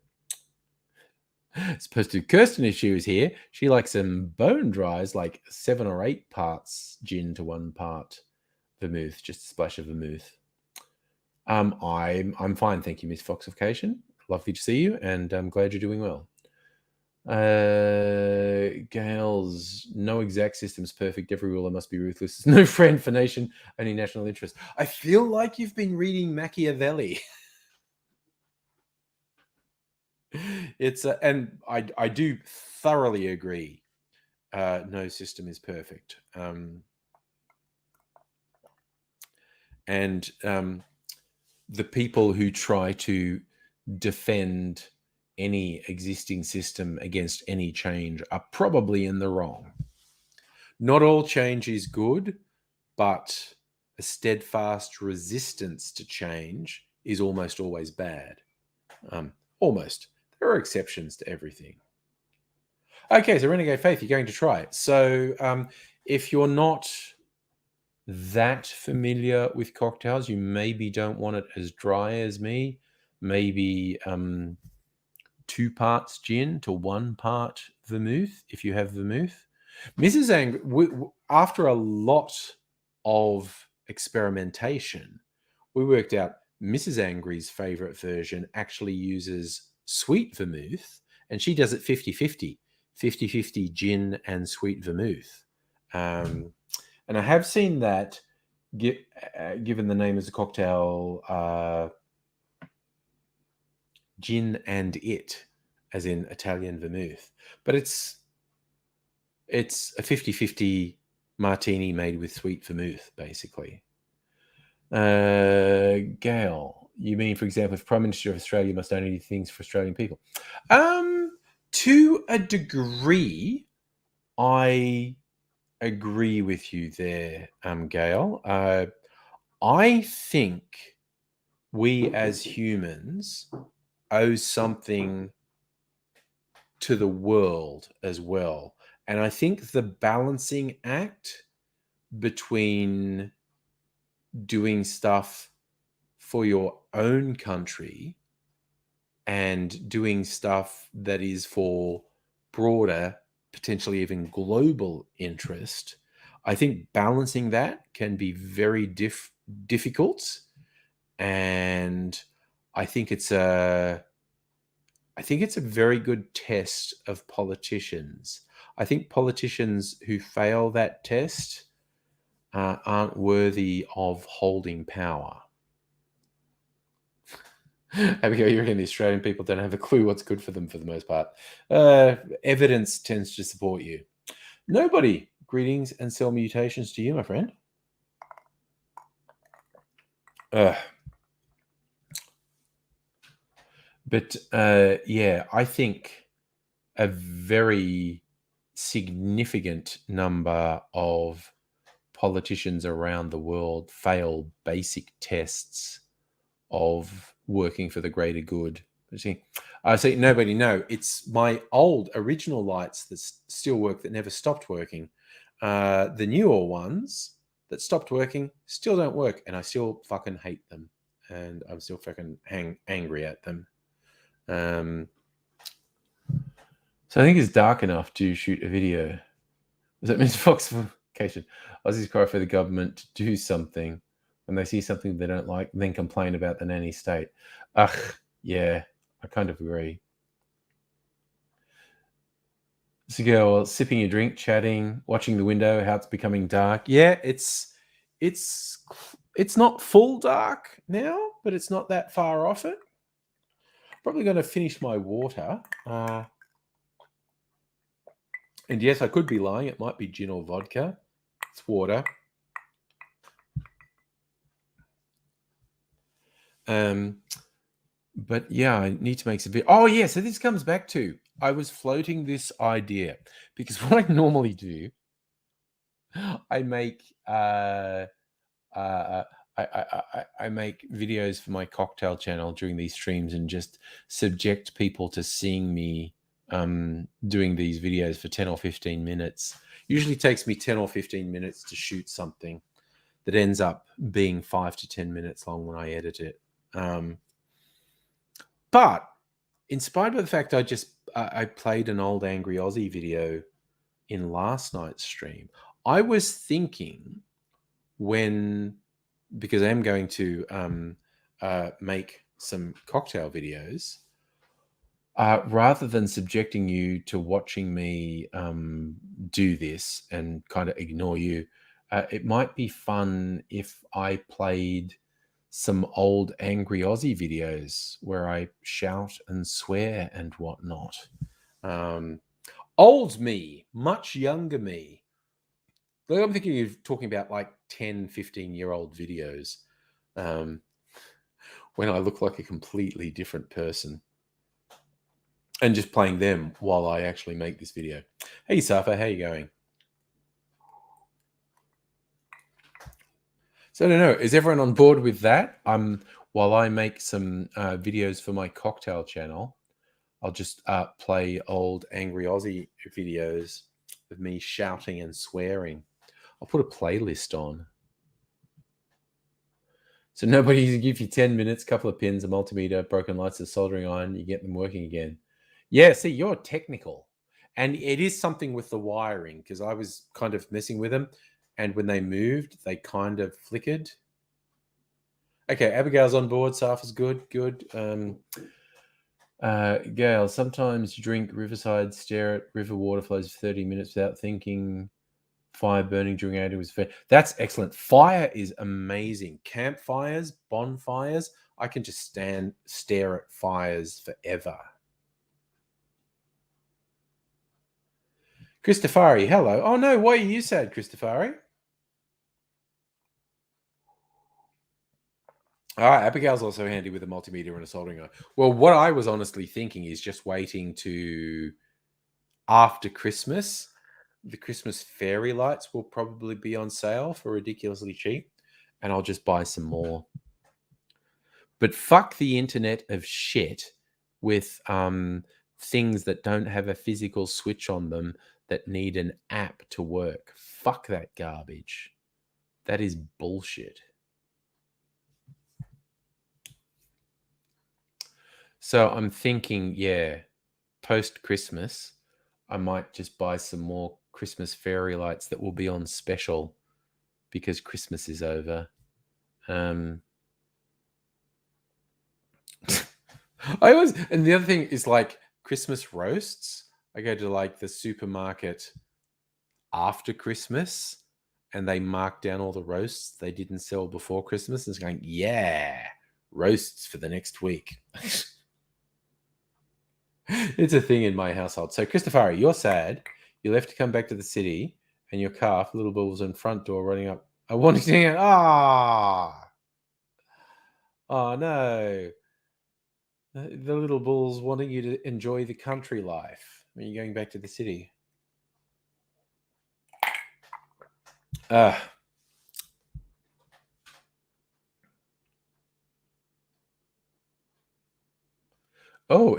opposed to Kirsten, if she was here, she likes some bone dries, like 7 or 8 parts gin to 1 part vermouth, just a splash of vermouth. I'm fine, thank you, Miss Foxification. Lovely to see you, and I'm glad you're doing well. Gail's no exact system's perfect. Every ruler must be ruthless. No friend for nation, only national interest. I feel like you've been reading Machiavelli. It's and I do thoroughly agree. No system is perfect. And the people who try to defend any existing system against any change are probably in the wrong. Not all change is good, but a steadfast resistance to change is almost always bad. Almost. There are exceptions to everything. Okay, so Renegade Faith, you're going to try it. So if you're not that familiar with cocktails, you maybe don't want it as dry as me. Maybe 2 parts gin to 1 part vermouth, if you have vermouth. Mrs. Angry, after a lot of experimentation, we worked out Mrs. Angry's favorite version actually uses sweet vermouth, and she does it 50-50. 50-50 gin and sweet vermouth. And I have seen that given the name as a cocktail, gin and it, as in Italian vermouth. But it's a 50-50 martini made with sweet vermouth, basically. Gail, you mean, for example, if Prime Minister of Australia must only do things for Australian people? To a degree, I agree with you there, Gail. I think we as humans owe something to the world as well. And I think the balancing act between doing stuff for your own country and doing stuff that is for broader, potentially even global interest, I think balancing that can be very difficult. And I think it's a very good test of politicians. I think politicians who fail that test aren't worthy of holding power. Abigail, you reckon the Australian people don't have a clue what's good for them for the most part? Evidence tends to support you. Nobody. Greetings and salutations to you, my friend. But yeah, I think a very significant number of politicians around the world fail basic tests of working for the greater good. I see nobody. No, it's my old original lights that still work that never stopped working. The newer ones that stopped working still don't work, and I still fucking hate them, and I'm still fucking angry at them. So I think it's dark enough to shoot a video. Does that mean Foxification? Aussies cry for the government to do something. When they see something they don't like, then complain about the nanny state. Ugh, yeah, I kind of agree. So you go, well, sipping your drink, chatting, watching the window, how it's becoming dark. Yeah, it's not full dark now, but it's not that far off it. Probably going to finish my water. And yes, I could be lying. It might be gin or vodka. It's water. But yeah, I need to make some video. Oh yeah, so this comes back to, I was floating this idea because what I normally do I make I make videos for my cocktail channel during these streams and just subject people to seeing me doing these videos for 10 or 15 minutes. Usually takes me 10 or 15 minutes to shoot something that ends up being 5 to 10 minutes long when I edit it. But inspired by the fact I played an old Angry Aussie video in last night's stream, I was thinking because I am going to make some cocktail videos, rather than subjecting you to watching me do this and kind of ignore you, it might be fun if I played some old Angry Aussie videos where I shout and swear and whatnot. Old me, much younger me. I'm thinking of talking about like 10, 15-year-old videos when I look like a completely different person, and just playing them while I actually make this video. Hey, Safa, how you going? So I don't know. Is everyone on board with that? While I make some videos for my cocktail channel, I'll just play old Angry Aussie videos of me shouting and swearing. I'll put a playlist on. So nobody give you 10 minutes, couple of pins, a multimeter, broken lights, a soldering iron, you get them working again. Yeah, see, you're technical. And it is something with the wiring, because I was kind of messing with them, and when they moved, they kind of flickered. Okay, Abigail's on board. Safa's good. Gail, sometimes you drink Riverside, stare at river water flows for 30 minutes without thinking. Fire burning during 8 was fair. That's excellent. Fire is amazing. Campfires, bonfires. I can just stare at fires forever. Christofari, hello. Oh no, why are you sad, Christofari? All right, Abigail's also handy with a multimeter and a soldering iron. Well, what I was honestly thinking is just waiting to after Christmas. The Christmas fairy lights will probably be on sale for ridiculously cheap, and I'll just buy some more. But fuck the internet of shit with things that don't have a physical switch on them that need an app to work. Fuck that garbage. That is bullshit. So I'm thinking, yeah, post-Christmas, I might just buy some more Christmas fairy lights that will be on special because Christmas is over. And the other thing is like Christmas roasts. I go to like the supermarket after Christmas and they mark down all the roasts they didn't sell before Christmas and it's going, yeah, roasts for the next week. It's a thing in my household. So, Christopher, you're sad. You left to come back to the city, and your calf, Little Bull, was in front door running up. I wanted to hear, oh no. The Little Bull's wanting you to enjoy the country life when you're going back to the city. Oh,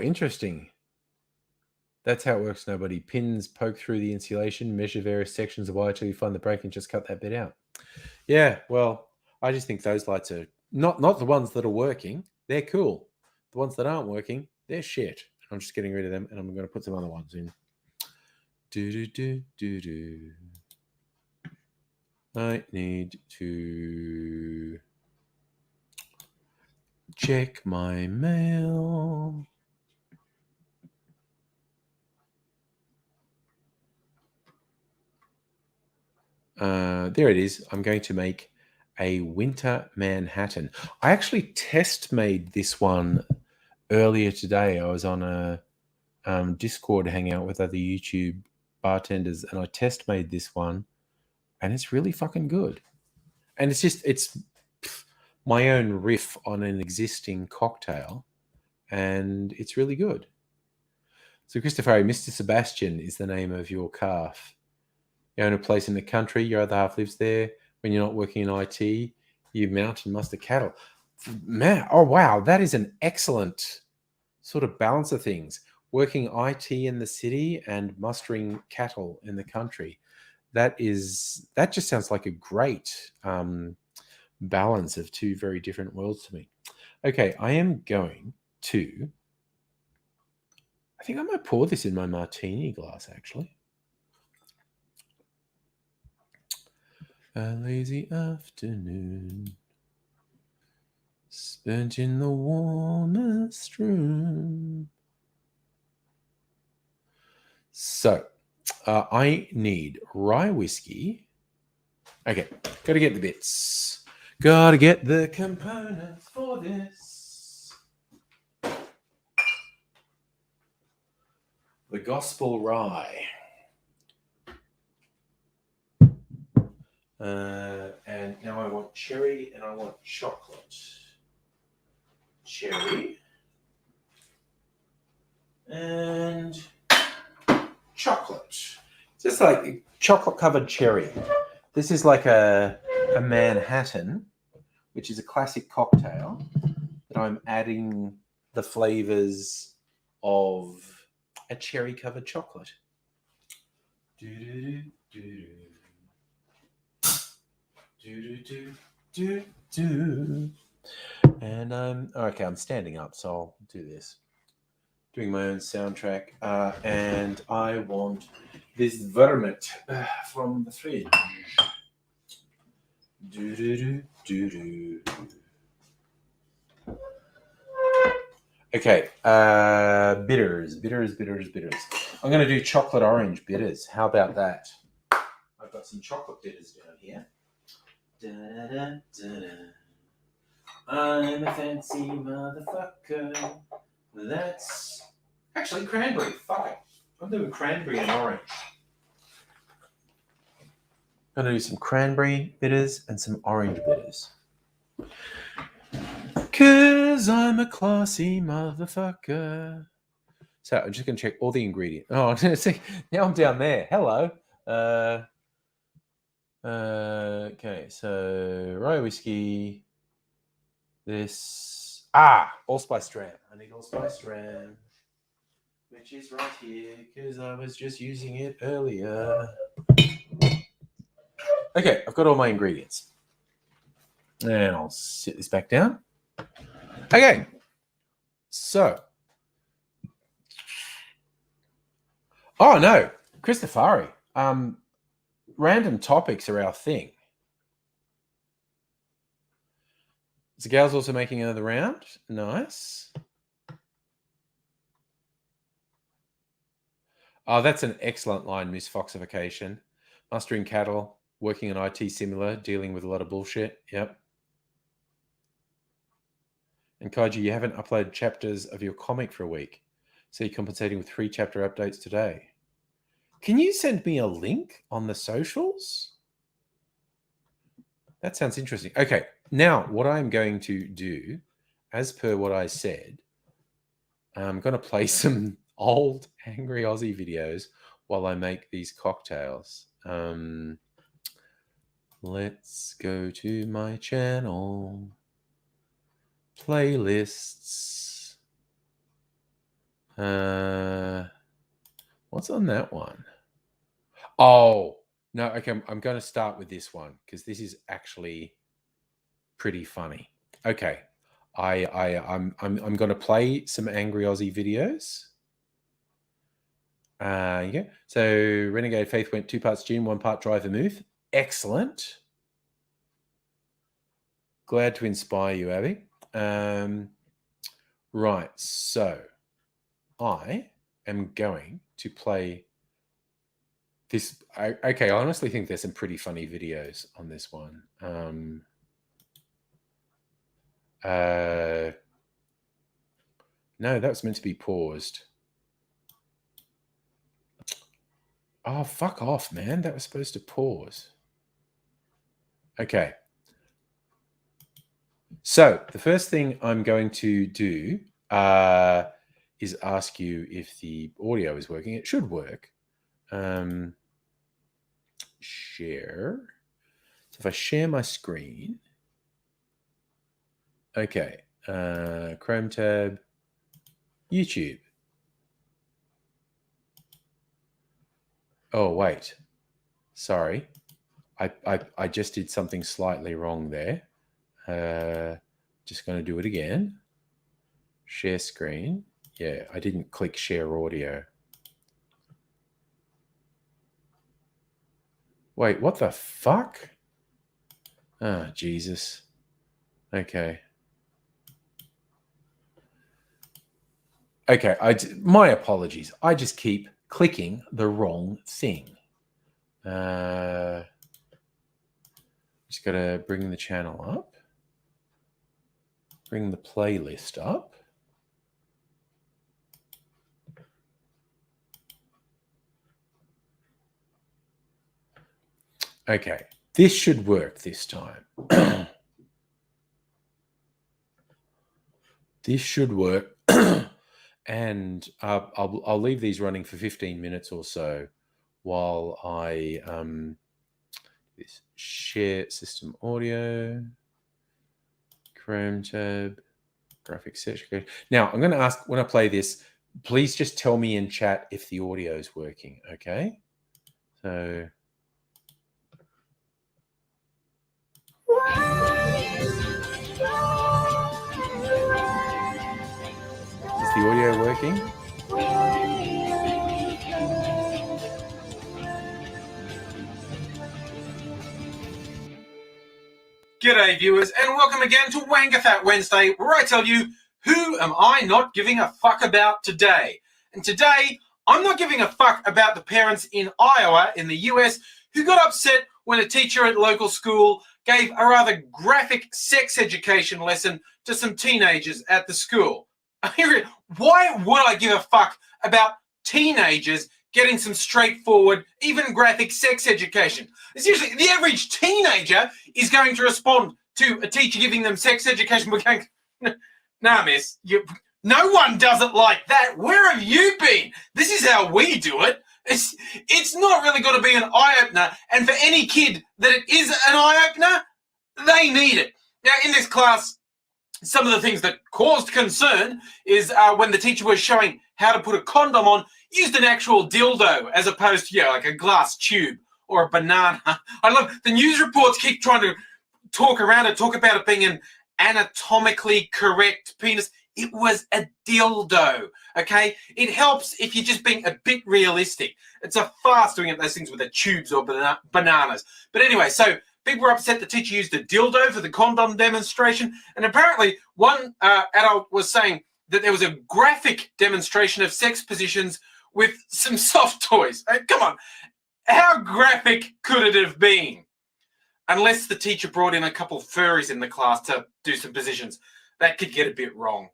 interesting. That's how it works, nobody. Pins poke through the insulation, measure various sections of wire till you find the break and just cut that bit out. Yeah, well, I just think those lights are not the ones that are working. They're cool. The ones that aren't working, they're shit. I'm just getting rid of them and I'm going to put some other ones in. I need to check my mail. There it is. I'm going to make a winter Manhattan. I actually test made this one earlier today. I was on a Discord hangout with other YouTube bartenders and I test made this one and it's really fucking good. And it's my own riff on an existing cocktail and it's really good. So Christopher, Mr. Sebastian is the name of your calf. You own a place in the country, your other half lives there. When you're not working in IT, you mount and muster cattle. Man, oh wow, that is an excellent sort of balance of things. Working IT in the city and mustering cattle in the country. That just sounds like a great balance of two very different worlds to me. Okay, I am going to. I think I might pour this in my martini glass, actually. A lazy afternoon spent in the warmest room. So, I need rye whiskey. Okay, gotta get the bits. Gotta get the components for this. The gospel rye. And now I want cherry and I want chocolate. Cherry. And chocolate. Just like chocolate covered cherry. This is like a Manhattan, which is a classic cocktail that I'm adding the flavors of a cherry covered chocolate. And I'm standing up, so I'll do this. Doing my own soundtrack, and I want this vermouth from the fridge. Okay, bitters. I'm going to do chocolate orange bitters. How about that? I've got some chocolate bitters down here. I'm a fancy motherfucker. That's actually cranberry. Fuck. I'm doing cranberry and orange. I'm going to do some cranberry bitters and some orange bitters. Cause I'm a classy motherfucker. So I'm just going to check all the ingredients. Oh, see, now I'm down there. Hello. Okay, so rye whiskey. This allspice dram. I need allspice dram, which is right here because I was just using it earlier. Okay, I've got all my ingredients. And I'll sit this back down. Okay, so. Oh, no, Christofari. Random topics are our thing. Zagal's also making another round. Nice. Oh, that's an excellent line, Miss Foxification. Mustering cattle, working on IT similar, dealing with a lot of bullshit. Yep. And Kaiji, you haven't uploaded chapters of your comic for a week. So you're compensating with 3 chapter updates today. Can you send me a link on the socials? That sounds interesting. Okay, now what I'm going to do, as per what I said, I'm going to play some old Angry Aussie videos while I make these cocktails. Let's go to my channel. Playlists. What's on that one? Oh, no, okay, I'm going to start with this one because this is actually pretty funny. Okay, I'm going to play some Angry Aussie videos. Yeah. So Renegade Faith went 2 parts June, 1 part Drive Vermouth. Excellent. Glad to inspire you, Abby. Right. So I am going to play this. Okay. I honestly think there's some pretty funny videos on this one. No, that was meant to be paused. Oh, fuck off, man. That was supposed to pause. Okay. So the first thing I'm going to do is ask you if the audio is working. It should work. share. So if I share my screen, okay, Chrome tab, YouTube. Oh, wait, sorry. I just did something slightly wrong there. Just going to do it again. Share screen. Yeah, I didn't click share audio. Wait, what the fuck? Oh, Jesus. Okay. Okay, my apologies. I just keep clicking the wrong thing. Just got to bring the channel up. Bring the playlist up. Okay, this should work this time. This should work. And I'll leave these running for 15 minutes or so while I this share system audio, Chrome tab, graphic search code. Now I'm going to ask, when I play this, please just tell me in chat if the audio is working. Okay, so. Is the audio working? G'day viewers, and welcome again to Wangafat Wednesday, where I tell you, who am I not giving a fuck about today? And today, I'm not giving a fuck about the parents in Iowa in the US who got upset when a teacher at local school gave a rather graphic sex education lesson to some teenagers at the school. Why would I give a fuck about teenagers getting some straightforward, even graphic sex education? It's usually the average teenager is going to respond to a teacher giving them sex education. We're going, nah, miss, no one does it like that. Where have you been? This is how we do it. It's not really got to be an eye-opener. And for any kid that it is an eye-opener, they need it. Now, in this class, some of the things that caused concern is when the teacher was showing how to put a condom on, used an actual dildo as opposed to, like a glass tube or a banana. I love the news reports keep trying to talk around it, talk about it being an anatomically correct penis. It was a dildo, okay? It helps if you're just being a bit realistic. It's a farce doing those things with the tubes or bananas. But anyway, so people were upset the teacher used a dildo for the condom demonstration. And apparently one adult was saying that there was a graphic demonstration of sex positions with some soft toys. Come on, how graphic could it have been? Unless the teacher brought in a couple of furries in the class to do some positions. That could get a bit wrong.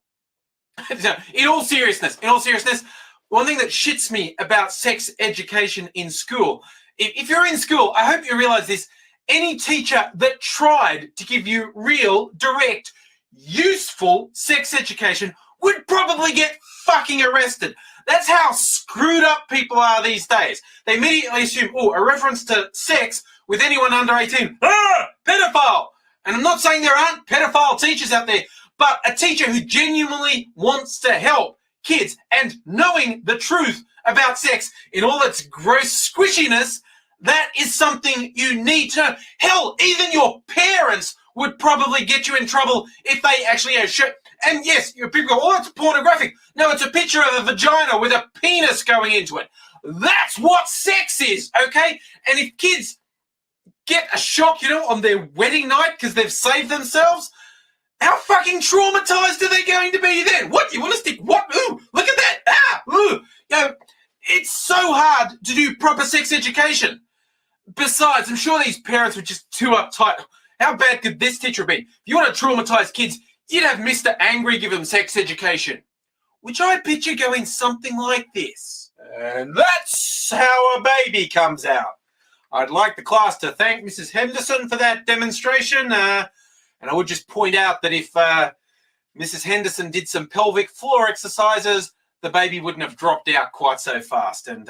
In all seriousness, one thing that shits me about sex education in school, if you're in school, I hope you realize this, any teacher that tried to give you real, direct, useful sex education would probably get fucking arrested. That's how screwed up people are these days. They immediately assume, a reference to sex with anyone under 18, pedophile. And I'm not saying there aren't pedophile teachers out there, but a teacher who genuinely wants to help kids and knowing the truth about sex in all its gross squishiness, that is something you need to know. Hell, even your parents would probably get you in trouble if they actually show. And yes, people go, it's pornographic. No, it's a picture of a vagina with a penis going into it. That's what sex is, okay? And if kids get a shock, on their wedding night because they've saved themselves, how fucking traumatized are they going to be then? What, you want to stick what? Ooh, look at that. Ooh. It's so hard to do proper sex education. Besides, I'm sure these parents were just too uptight. How bad could this teacher be? If you want to traumatize kids, you'd have Mr. Angry give them sex education, which I picture going something like this. And that's how a baby comes out. I'd like the class to thank Mrs. Henderson for that demonstration. And I would just point out that if Mrs. Henderson did some pelvic floor exercises, the baby wouldn't have dropped out quite so fast. And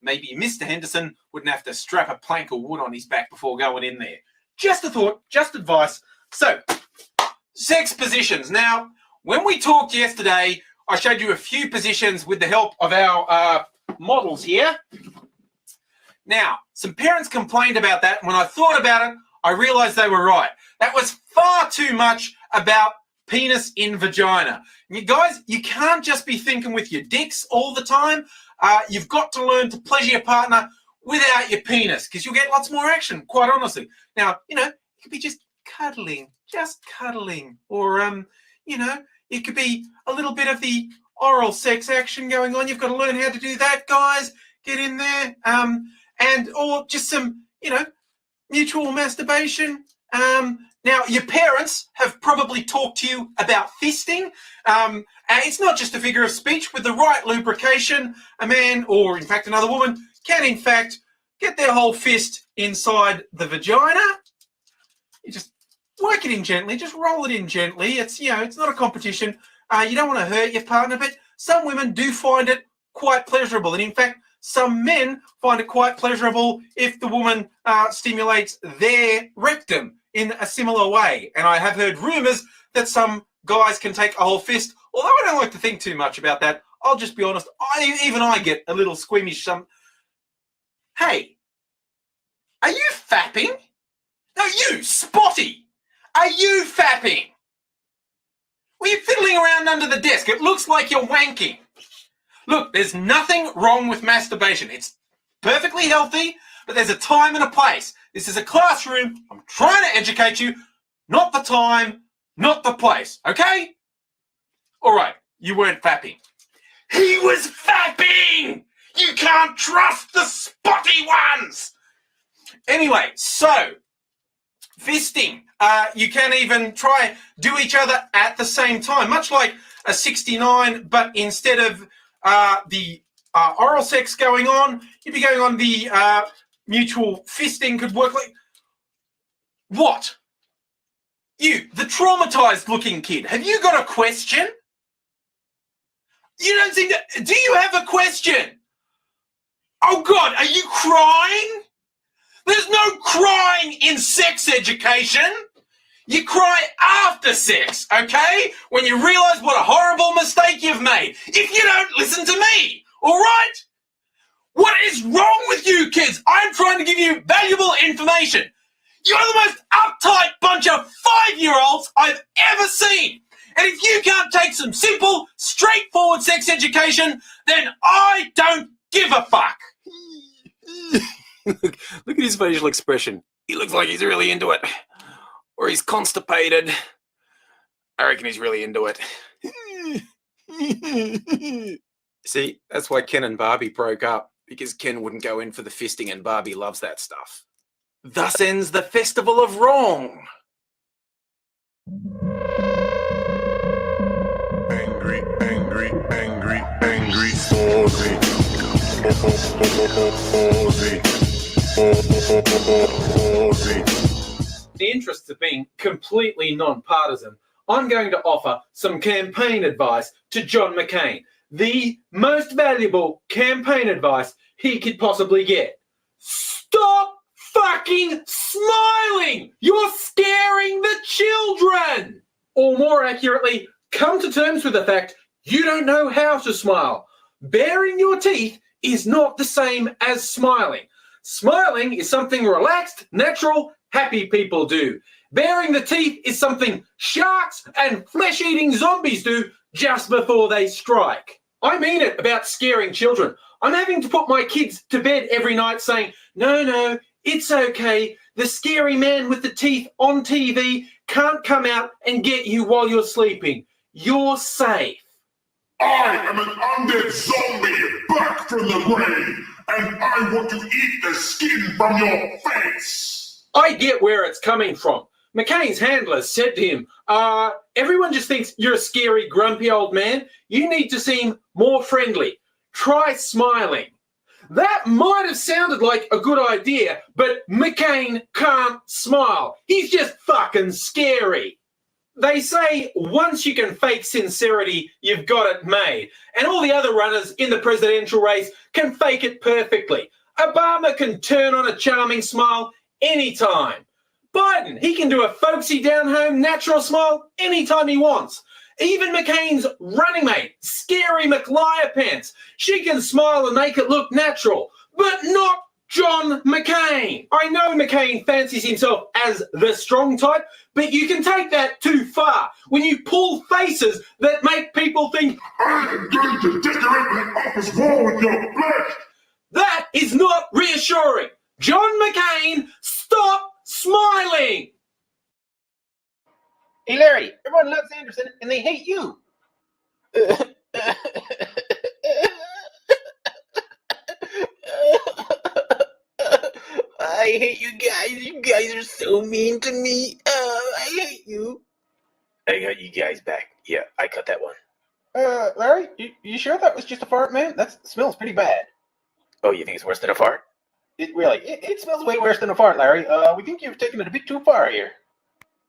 maybe Mr. Henderson wouldn't have to strap a plank of wood on his back before going in there. Just a thought, just advice. So, sex positions. Now, when we talked yesterday, I showed you a few positions with the help of our models here. Now, some parents complained about that. When I thought about it, I realized they were right. That was far too much about penis in vagina. You guys, you can't just be thinking with your dicks all the time. You've got to learn to pleasure your partner without your penis, because you'll get lots more action, quite honestly. Now, you know, it could be just cuddling, or, you know, it could be a little bit of the oral sex action going on. You've got to learn how to do that, guys. Get in there. Or just some, you know, mutual masturbation. Now, your parents have probably talked to you about fisting. And it's not just a figure of speech. With the right lubrication, a man, or in fact another woman, can in fact get their whole fist inside the vagina. You just work it in gently, just roll it in gently. It's, you know, it's not a competition. You don't want to hurt your partner, but some women do find it quite pleasurable. And in fact, some men find it quite pleasurable if the woman stimulates their rectum in a similar way. And I have heard rumours that some guys can take a whole fist. Although I don't like to think too much about that, I'll just be honest, even I get a little squeamish. Hey, are you fapping? No, you, Spotty, are you fapping? Well, you're fiddling around under the desk. It looks like you're wanking. Look, there's nothing wrong with masturbation. It's perfectly healthy, but there's a time and a place. This is a classroom. I'm trying to educate you. Not the time, not the place, okay? All right, you weren't fapping. He was fapping! You can't trust the spotty ones! Anyway, so, fisting. You can even try do each other at the same time, much like a 69, but instead of the oral sex going on, you'd be going on the mutual fisting. Could work like... What? You, the traumatized looking kid, have you got a question? You don't seem to... Do you have a question? Oh God, are you crying? There's no crying in sex education. You cry after sex, okay? When you realise what a horrible mistake you've made. If you don't listen to me, all right? What is wrong with you kids? I'm trying to give you valuable information. You're the most uptight bunch of 5-year-olds I've ever seen. And if you can't take some simple, straightforward sex education, then I don't give a fuck. Look at his facial expression. He looks like he's really into it. Or he's constipated. I reckon he's really into it. See, that's why Ken and Barbie broke up, because Ken wouldn't go in for the fisting and Barbie loves that stuff. Thus ends the Festival of Wrong. Angry, angry, angry, angry Aussie. Aussie. In the interests of being completely non-partisan, I'm going to offer some campaign advice to John McCain. The most valuable campaign advice he could possibly get. Stop fucking smiling! You're scaring the children! Or more accurately, come to terms with the fact you don't know how to smile. Baring your teeth is not the same as smiling. Smiling is something relaxed, natural, happy people do. Baring the teeth is something sharks and flesh-eating zombies do just before they strike. I mean it about scaring children. I'm having to put my kids to bed every night saying, no, it's okay. The scary man with the teeth on TV can't come out and get you while you're sleeping. You're safe. I am an undead zombie back from the grave, and I want to eat the skin from your face. I get where it's coming from. McCain's handler said to him, everyone just thinks you're a scary, grumpy old man. You need to seem more friendly. Try smiling. That might have sounded like a good idea, but McCain can't smile. He's just fucking scary. They say once you can fake sincerity, you've got it made. And all the other runners in the presidential race can fake it perfectly. Obama can turn on a charming smile anytime. Biden, he can do a folksy down-home natural smile anytime he wants. Even McCain's running mate, Scary McLiar Pants, she can smile and make it look natural, but not John McCain. I know McCain fancies himself as the strong type, but you can take that too far when you pull faces that make people think, I'm going to decorate my office wall with your flesh. That is not reassuring. John McCain, stop smiling. Hey Larry, everyone loves Anderson and they hate you. I hate you guys. You guys are so mean to me. I hate you. I got you guys back. Yeah, I cut that one. Larry, you sure that was just a fart, man? That smells pretty bad. Oh, you think it's worse than a fart? It smells way worse than a fart, Larry. We think you've taken it a bit too far here.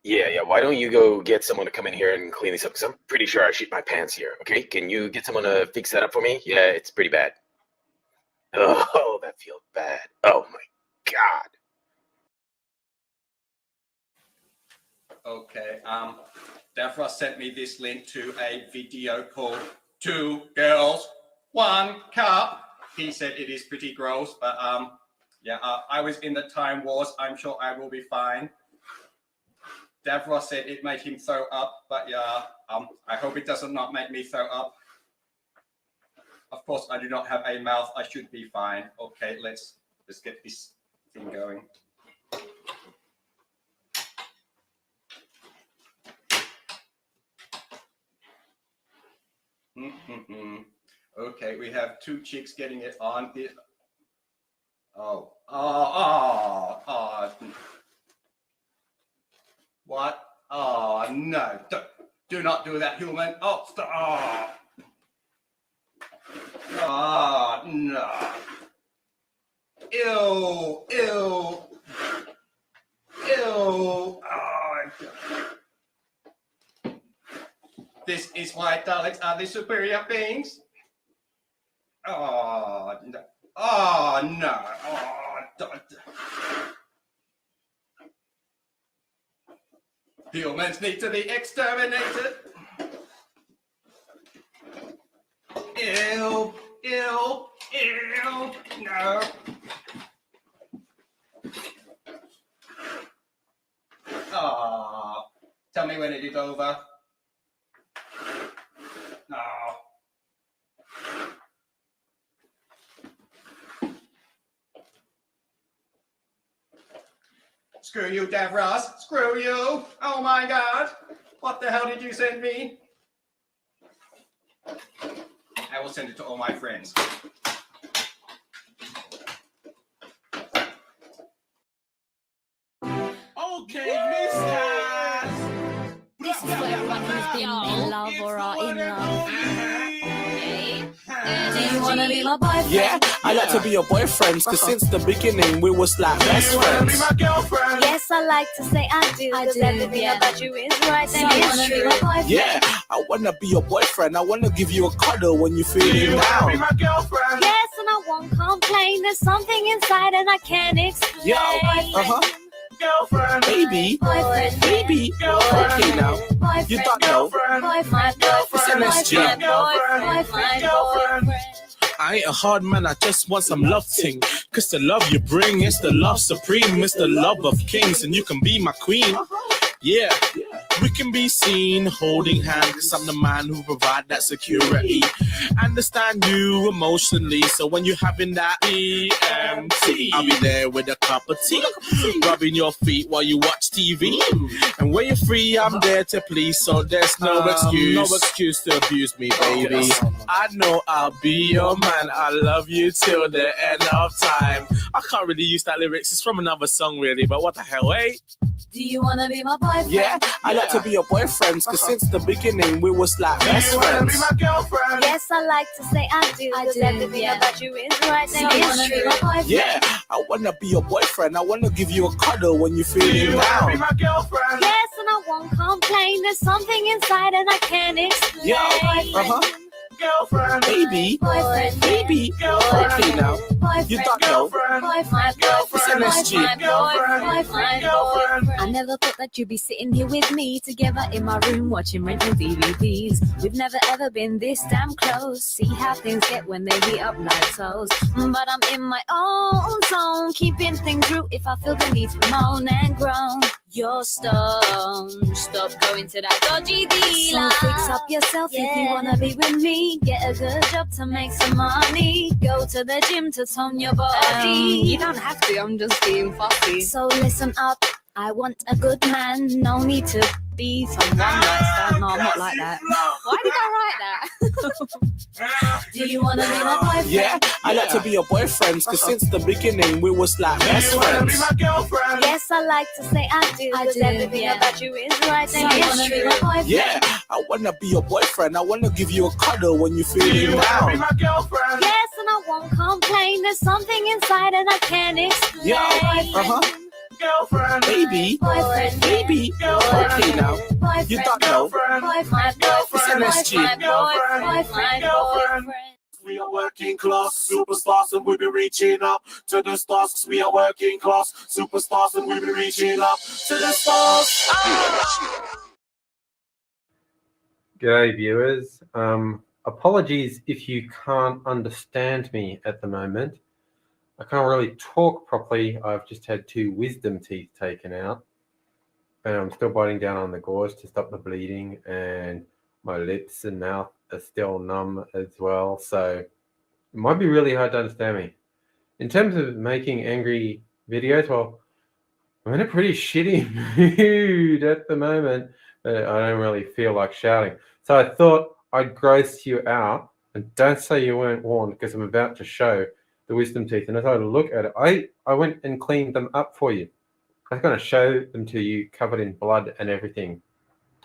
Yeah. Why don't you go get someone to come in here and clean this up? Because I'm pretty sure I shit my pants here, okay? Can you get someone to fix that up for me? Yeah, it's pretty bad. Oh, that feels bad. Oh, my God. Okay, Davros sent me this link to a video called 2 Girls, 1 Cup. He said it is pretty gross, but I was in the Time Wars. I'm sure I will be fine. Davros said it made him throw up, but yeah, I hope it does not make me throw up. Of course, I do not have a mouth. I should be fine. Okay, let's get this thing going. Okay, we have 2 chicks getting it on here. What? Oh, no. Do not do that, human. Oh, stop. Oh, no. Ew. Oh, this is why Daleks are the superior beings. Oh, no. Oh, no. Oh, humans need to be exterminated. Ew. No. Oh, tell me when it is over. No. Screw you, Davros. Screw you. Oh my God. What the hell did you send me? I will send it to all my friends. Okay, misters. This is where everyone has been in love or are in love. Do you wanna be my boyfriend? Yeah, I like to be your boyfriend, cause since the beginning we was like best friends. Be my girlfriend. Yes, I like to say I do. Cause everything about you is right. Then it's true. Be my boyfriend? Yeah, I wanna be your boyfriend. I wanna give you a cuddle when you're feeling Be down. my girlfriend. Yes, and I won't complain. There's something inside and I can't explain. Yeah, Girlfriend. baby, Boyfriend. baby. Girlfriend. Okay now, Boyfriend. you don't know. Girlfriend. Boyfriend. It's MSG. Boyfriend. Girlfriend. I ain't a hard man, I just want some love ting. Cause the love you bring is the love supreme. It's the love of kings and you can be my queen. Yeah, we can be seen holding hands, cause I'm the man who provide that security. Understand you emotionally, so when you're having that EMT, I'll be there with a cup of tea, rubbing your feet while you watch TV. And when you're free, I'm there to please, so there's no excuse to abuse me, baby. I know I'll be your man, I love you till the end of time. I can't really use that lyrics, it's from another song really, but what the hell, eh? Do you wanna be my boyfriend? Yeah, I like to be your boyfriend, cause since the beginning we was like best friends. Be my girlfriend. Yes, I like to say I do. Cause everything about you is right. Then it's true. Be my boyfriend? Yeah, I wanna be your boyfriend. I wanna give you a cuddle when you're feeling Be down. my girlfriend. Yes, and I won't complain. There's something inside and I can't explain. Yeah, Girlfriend. baby, Boyfriend. baby. Girlfriend. Okay now, Boyfriend. you don't know. Girlfriend. Boyfriend. Girlfriend. Boyfriend. Girlfriend. Boyfriend. Girlfriend. I never thought that you'd be sitting here with me together in my room watching rental DVDs. We've never ever been this damn close. See how things get when they be up like toes. But I'm in my own zone, keeping things real if I feel the need to moan and groan. You're stoned. Stop going to that dodgy dealer. So fix up yourself if you wanna be with me. Get a good job to make some money. Go to the gym to tone your body. You don't have to, I'm just being fussy. So listen up, I want a good man. No need to be some one night stand. No, I'm not like that. Why did I write that? Do you wanna be my boyfriend? Yeah, I like to be your boyfriend, because since the beginning we was like best You wanna be friends. my girlfriend? Yes, I like to say I do. I 'cause do, everything yeah. about you is right and So it's wanna be true. my boyfriend? Yeah, I wanna be your boyfriend. I wanna give you a cuddle when you're You feeling wanna be down. my girlfriend? Yes, and I won't complain. There's something inside and I can't explain. Yeah, Girlfriend. baby, Boyfriend. baby. Girlfriend. Okay now, Boyfriend. you don't know. Girlfriend. Boyfriend. Girlfriend. Boyfriend. Girlfriend. Boyfriend. Girlfriend. Boyfriend. We are working class superstars and we'll be reaching up to the stars. 'Cause we are working class superstars and we'll be reaching up to the stars. G'day, viewers. Apologies if you can't understand me at the moment. I can't really talk properly. I've just had 2 wisdom teeth taken out, and I'm still biting down on the gauze to stop the bleeding, and my lips and mouth are still numb as well. So it might be really hard to understand me. In terms of making angry videos, well, I'm in a pretty shitty mood at the moment, but I don't really feel like shouting. So I thought I'd gross you out, and don't say you weren't warned, because I'm about to show the wisdom teeth. And as I look at it, I went and cleaned them up for you. I was going to show them to you covered in blood and everything,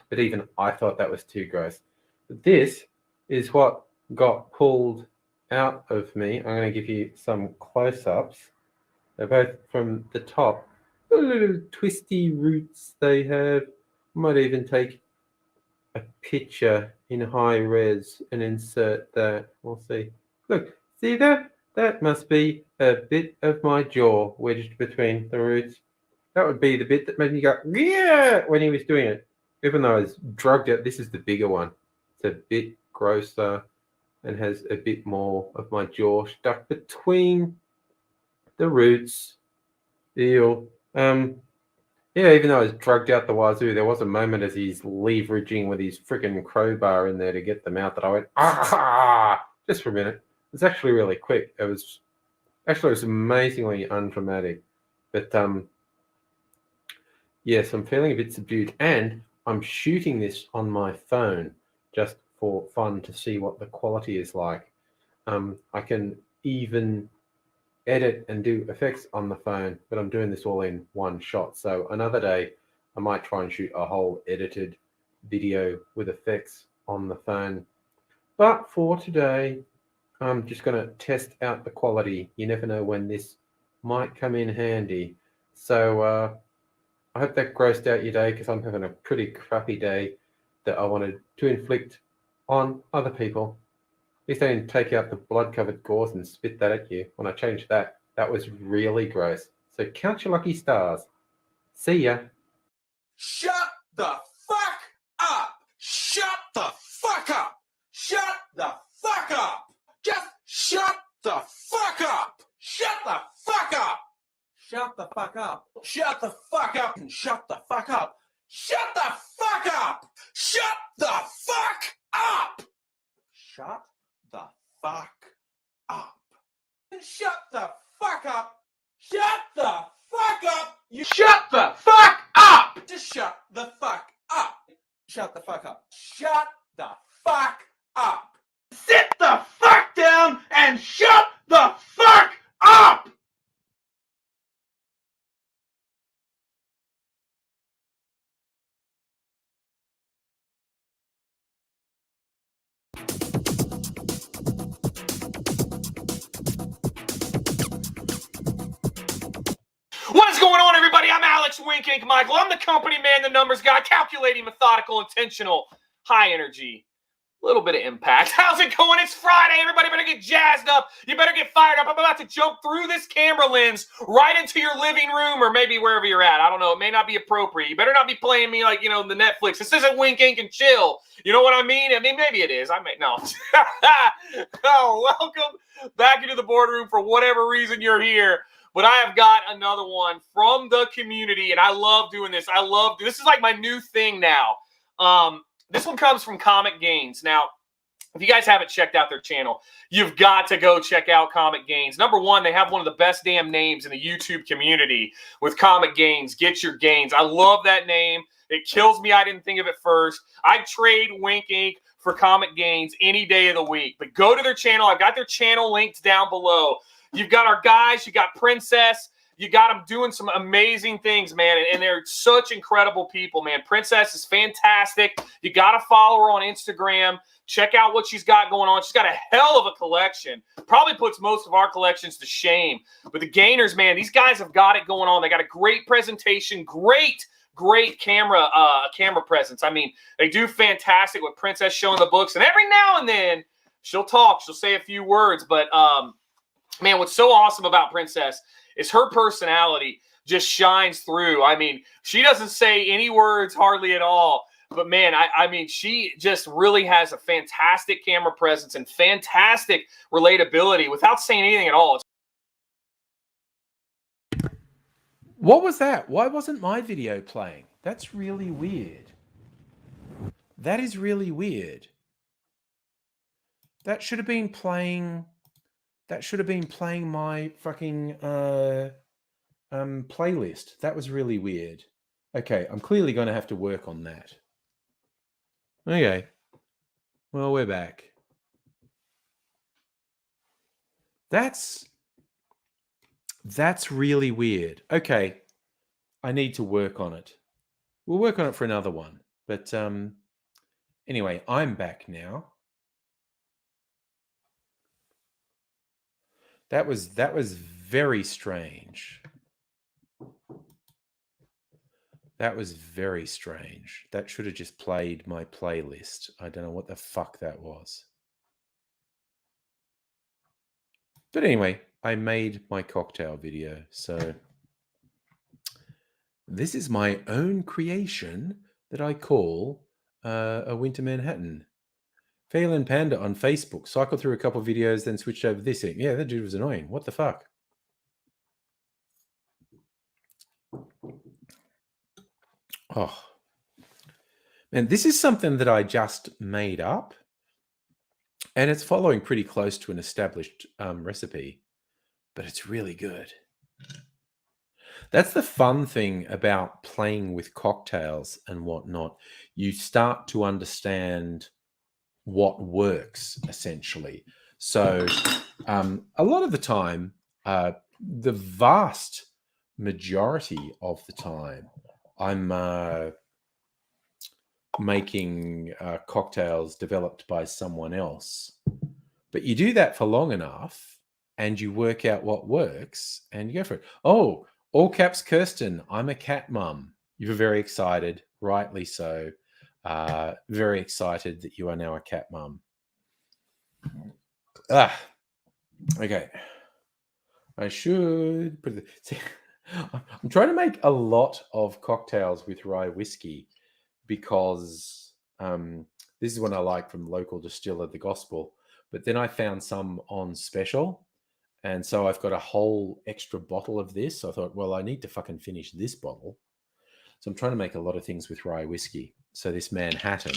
but even I thought that was too gross. But this is what got pulled out of me. I'm going to give you some close-ups. They're both from the top. The little twisty roots they have. Might even take a picture in high res and insert that. We'll see. Look, see that? That must be a bit of my jaw wedged between the roots. That would be the bit that made me go, yeah, when he was doing it. Even though I was drugged out, this is the bigger one. It's a bit grosser and has a bit more of my jaw stuck between the roots. Ew. Yeah, even though I was drugged out the wazoo, there was a moment as he's leveraging with his freaking crowbar in there to get them out that I went, ah, just for a minute. It's actually really quick. It was amazingly undramatic. But yes, I'm feeling a bit subdued, and I'm shooting this on my phone just for fun to see what the quality is like. I can even edit and do effects on the phone, but I'm doing this all in one shot. So another day, I might try and shoot a whole edited video with effects on the phone. But for today, I'm just going to test out the quality. You never know when this might come in handy. So I hope that grossed out your day, because I'm having a pretty crappy day that I wanted to inflict on other people. At least I didn't take out the blood-covered gauze and spit that at you. When I changed that, that was really gross. So count your lucky stars. See ya. Shut the fuck up! Shut the fuck up! Shut the fuck up! Just shut the fuck up! Shut the fuck up! Shut the fuck up! Shut the fuck up and shut the fuck up! Shut the fuck up! Shut the fuck up! Shut the fuck up! Shut the fuck up! Shut the fuck up! You Shut the fuck up! just shut the fuck up! Shut the fuck up! Shut the fuck up! Sit the fuck down and shut the fuck up! What is going on, everybody? everybody. I'm Alex Wink Ink Michael. I'm the company man, the numbers guy, calculating, methodical, intentional, high energy, little bit of impact. How's it going? It's Friday. Everybody better get jazzed up. You better get fired up. I'm about to jump through this camera lens right into your living room or maybe wherever you're at. I don't know. It may not be appropriate. You better not be playing me like, the Netflix. This isn't Wink Ink and Chill. You know what I mean? I mean, maybe it is. I may. No. Oh, welcome back into the boardroom for whatever reason you're here. But I have got another one from the community, and I love doing this. This is like my new thing now. This one comes from Comic Gains. Now, if you guys haven't checked out their channel, you've got to go check out Comic Gains. Number one, they have one of the best damn names in the YouTube community with Comic Gains. Get your gains. I love that name. It kills me I didn't think of it first. I'd trade Wink Ink for Comic Gains any day of the week. But go to their channel. I've got their channel linked down below. You've got our guys. You got Princess. You got them doing some amazing things, man. And they're such incredible people, man. Princess is fantastic. You got to follow her on Instagram. Check out what she's got going on. She's got a hell of a collection. Probably puts most of our collections to shame. But the Gainers, man, these guys have got it going on. They got a great presentation. Great camera presence. I mean, they do fantastic with Princess showing the books. And every now and then, she'll talk. She'll say a few words. But, man, what's so awesome about Princess is her personality just shines through. I mean, she doesn't say any words hardly at all. But, man, I mean, she just really has a fantastic camera presence and fantastic relatability without saying anything at all. What was that? Why wasn't my video playing? That's really weird. That is really weird. That should have been playing... That should have been playing my fucking playlist. That was really weird. Okay, I'm clearly going to have to work on that. Okay. Well, we're back. That's really weird. Okay. I need to work on it. We'll work on it for another one. But anyway, I'm back now. That was very strange. That was very strange. That should have just played my playlist. I don't know what the fuck that was. But anyway, I made my cocktail video. So this is my own creation that I call a Winter Manhattan. Phelan Panda on Facebook. Cycled through a couple of videos, then switched over to this thing. Yeah, that dude was annoying. What the fuck? Oh. Man, this is something that I just made up. And it's following pretty close to an established recipe. But it's really good. That's the fun thing about playing with cocktails and whatnot. You start to understand what works, essentially. So a lot of the time, the vast majority of the time, I'm making cocktails developed by someone else. But you do that for long enough and you work out what works and you go for it. Oh, all caps Kirsten, I'm a cat mum. You're very excited, rightly so. Very excited that you are now a cat mum. Okay. I should put it. See, I'm trying to make a lot of cocktails with rye whiskey because this is one I like from local distiller, The Gospel. But then I found some on special. And so I've got a whole extra bottle of this. So I thought, well, I need to fucking finish this bottle. So I'm trying to make a lot of things with rye whiskey. So this Manhattan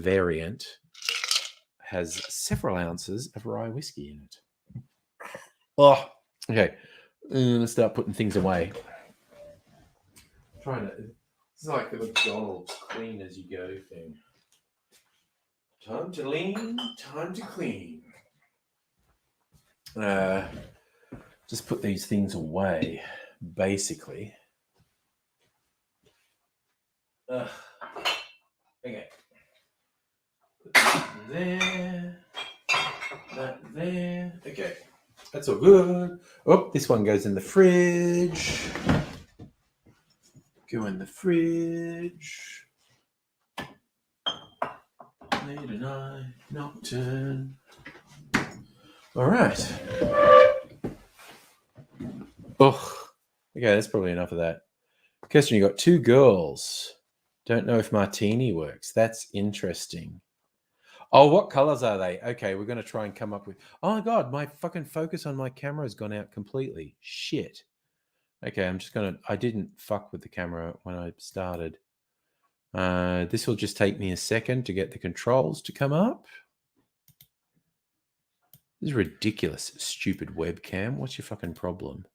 variant has several ounces of rye whiskey in it. Oh, okay. Let's start putting things away. It's like the McDonald's clean as you go thing. Time to lean, time to clean. Just put these things away, basically. Okay. Put that there. That there. Okay. That's all good. Oh, this one goes in the fridge. Go in the fridge. Late at night, nocturne. All right. Oh, okay, that's probably enough of that. Kirsten, you got 2 girls. Don't know if martini works. That's interesting. Oh, what colors are they? Okay, we're going to try and come up with... Oh, my God, my fucking focus on my camera has gone out completely. Shit. Okay, I'm just going to... I didn't fuck with the camera when I started. This will just take me a second to get the controls to come up. This is ridiculous, stupid webcam. What's your fucking problem?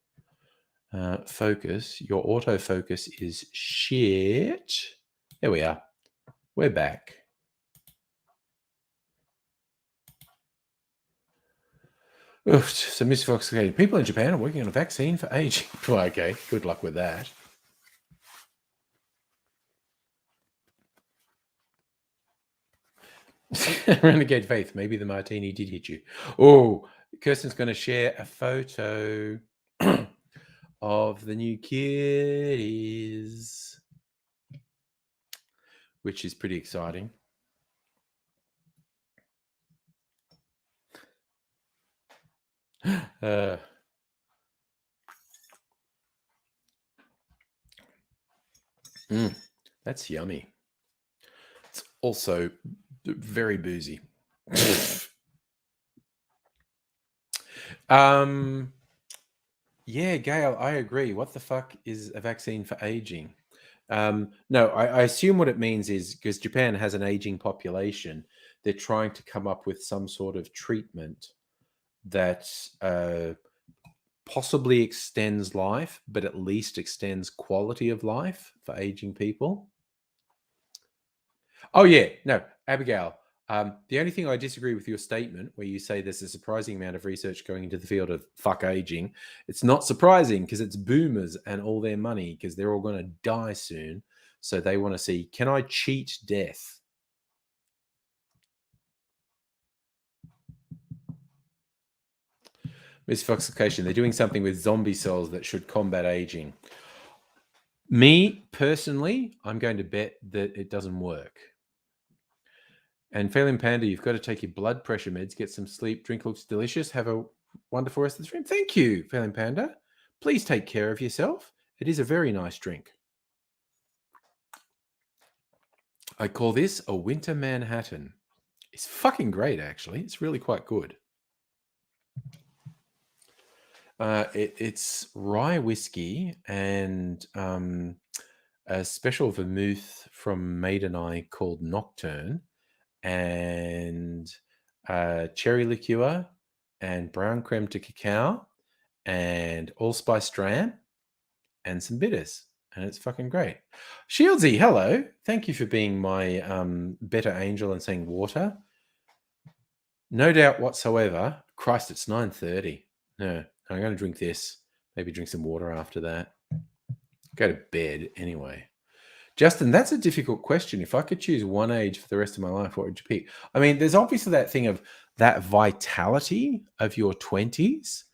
Focus. Your autofocus is shit. There we are. We're back. Oof, so Miss Fox, people in Japan are working on a vaccine for aging. Well, okay, good luck with that. Renegade Faith, maybe the martini did hit you. Oh, Kirsten's going to share a photo of the new kitties, which is pretty exciting. That's yummy. It's also very boozy. Yeah, Gail, I agree. What the fuck is a vaccine for aging? No, I assume what it means is because Japan has an aging population, they're trying to come up with some sort of treatment that possibly extends life, but at least extends quality of life for aging people. Oh, yeah. No, Abigail, the only thing I disagree with your statement where you say there's a surprising amount of research going into the field of fuck aging, it's not surprising because it's boomers and all their money because they're all going to die soon. So they want to see, can I cheat death? Misfoxification. They're doing something with zombie cells that should combat aging. Me, personally, I'm going to bet that it doesn't work. And Phelan Panda, you've got to take your blood pressure meds, get some sleep, drink looks delicious. Have a wonderful rest of the stream. Thank you, Phelan Panda. Please take care of yourself. It is a very nice drink. I call this a winter Manhattan. It's fucking great, actually. It's really quite good. It's rye whiskey and a special vermouth from Maiden Eye called Nocturne, and cherry liqueur and brown creme de cacao and allspice dram and some bitters. And it's fucking great. Shieldsy, hello. Thank you for being my better angel and saying water. No doubt whatsoever. Christ, it's 9:30. No, I'm going to drink this. Maybe drink some water after that. Go to bed anyway. Justin, that's a difficult question. If I could choose one age for the rest of my life, what would you pick? I mean, there's obviously that thing of that vitality of your 20s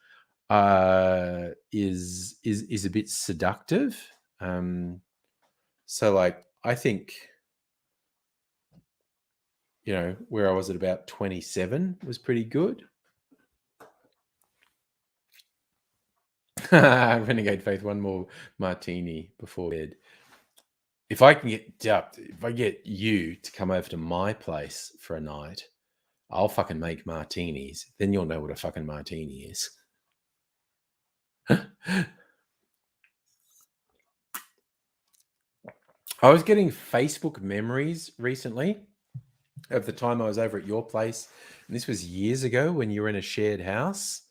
is a bit seductive. So like, I think, you know, where I was at about 27 was pretty good. Renegade Faith, one more martini before bed. If I can get you to come over to my place for a night, I'll fucking make martinis. Then you'll know what a fucking martini is. I was getting Facebook memories recently of the time I was over at your place. And this was years ago when you were in a shared house.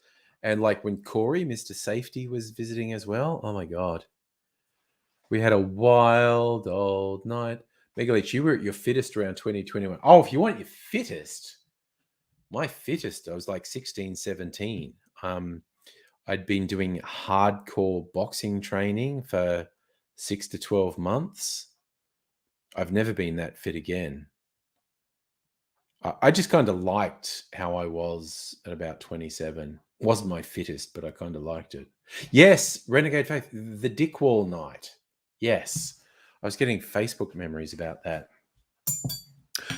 And like when Corey, Mr. Safety, was visiting as well. Oh my God. We had a wild old night. Megalich, you were at your fittest around 2021. Oh, if you want your fittest, my fittest, I was like 16, 17. I'd been doing hardcore boxing training for 6 to 12 months. I've never been that fit again. I just kind of liked how I was at about 27. Wasn't my fittest, but I kind of liked it. Yes, Renegade Faith, the Dickwall night. Yes, I was getting Facebook memories about that.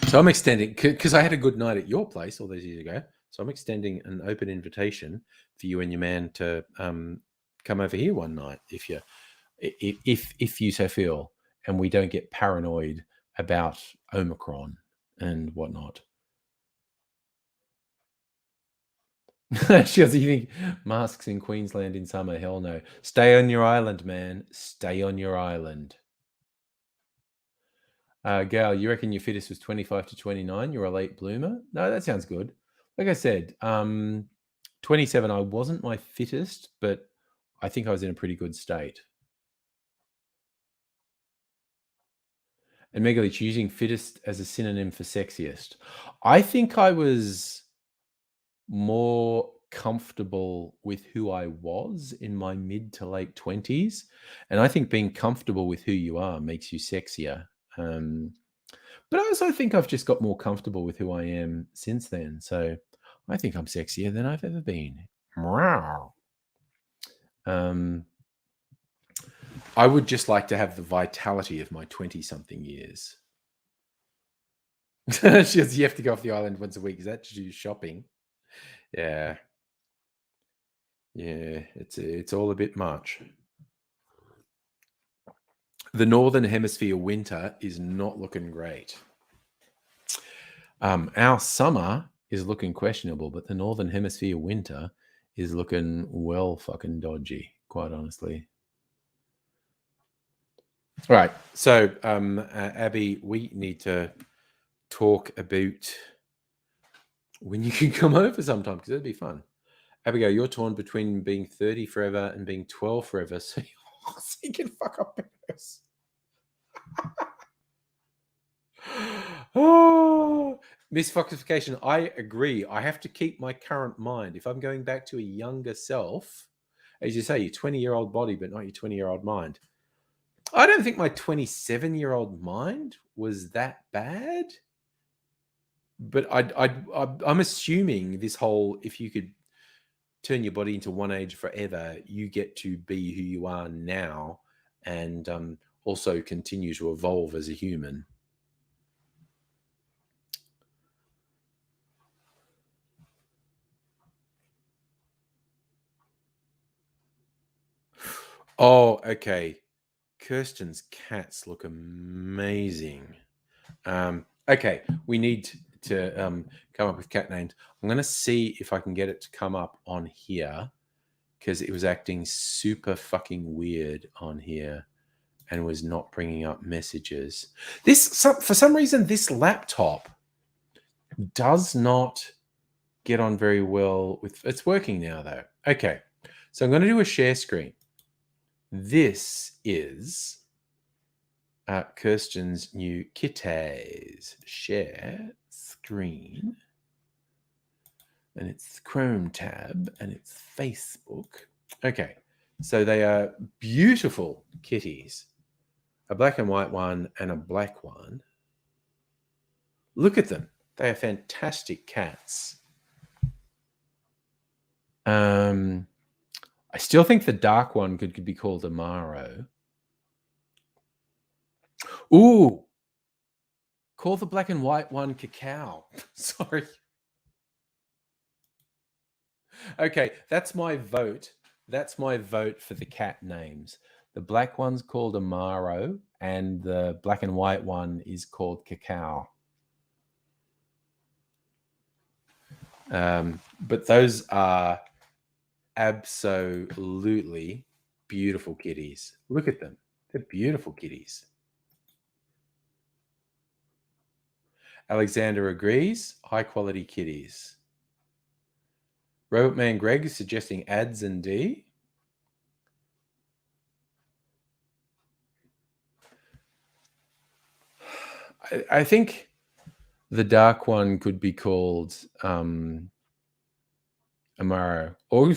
So I'm extending, because I had a good night at your place all those years ago. So I'm extending an open invitation for you and your man to come over here one night if you so feel, and we don't get paranoid about Omicron and whatnot. She goes, you think masks in Queensland in summer? Hell no. Stay on your island, man. Stay on your island. Gal, you reckon your fittest was 25 to 29? You're a late bloomer? No, that sounds good. Like I said, 27, I wasn't my fittest, but I think I was in a pretty good state. And Megalich, using fittest as a synonym for sexiest. I think I was more comfortable with who I was in my mid to late 20s. And I think being comfortable with who you are makes you sexier. But I also think I've just got more comfortable with who I am since then. So I think I'm sexier than I've ever been. Wow. I would just like to have the vitality of my 20-something years. She says, you have to go off the island once a week. Is that to do shopping? Yeah. Yeah, it's all a bit much. The Northern Hemisphere winter is not looking great. Our summer is looking questionable, but the Northern Hemisphere winter is looking well fucking dodgy, quite honestly. All right, so Abby, we need to talk about when you can come over sometime, because it'd be fun. Abigail, you're torn between being 30 forever and being 12 forever, so you can fuck up bears. Oh, misfoxification. I agree. I have to keep my current mind. If I'm going back to a younger self, as you say, your 20-year-old body, but not your 20-year-old mind. I don't think my 27-year-old mind was that bad. But I'm assuming this whole, if you could turn your body into one age forever, you get to be who you are now and also continue to evolve as a human. Oh, okay. Kirsten's cats look amazing. Okay, we need to come up with cat names. I'm going to see if I can get it to come up on here because it was acting super fucking weird on here and was not bringing up messages. For some reason, this laptop does not get on very well with. It's working now though. Okay, so I'm going to do a share screen. This is Kirsten's new kitties. Share screen. And it's Chrome tab and it's Facebook. Okay, so they are beautiful kitties. A black and white one and a black one. Look at them. They are fantastic cats. I still think the dark one could be called Amaro. Ooh. Call the black and white one Cacao. Sorry. Okay, that's my vote. That's my vote for the cat names. The black one's called Amaro and the black and white one is called Cacao. But those are absolutely beautiful kitties. Look at them. They're beautiful kitties. Alexander agrees. High quality kitties. Robot Man Greg is suggesting ads and D. I think the dark one could be called Amaro, or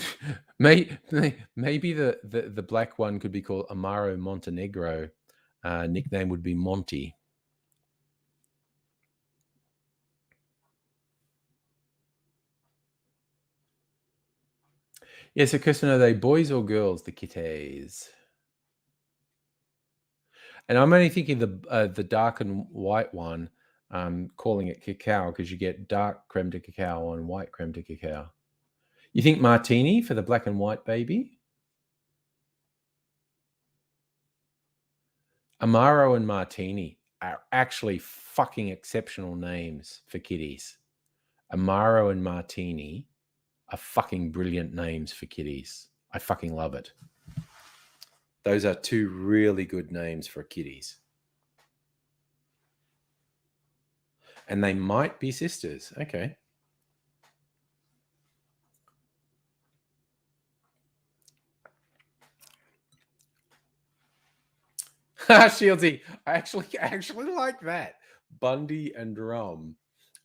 maybe the black one could be called Amaro Montenegro. Nickname would be Monty. Yeah, so Kirsten, are they boys or girls, the kitties? And I'm only thinking the dark and white one, calling it cacao because you get dark creme de cacao and white creme de cacao. You think martini for the black and white baby? Amaro and Martini are actually fucking exceptional names for kitties. Amaro and Martini are fucking brilliant names for kitties. I fucking love it. Those are two really good names for kitties. And they might be sisters. Okay. Shieldsy, I actually like that. Bundy and Rum.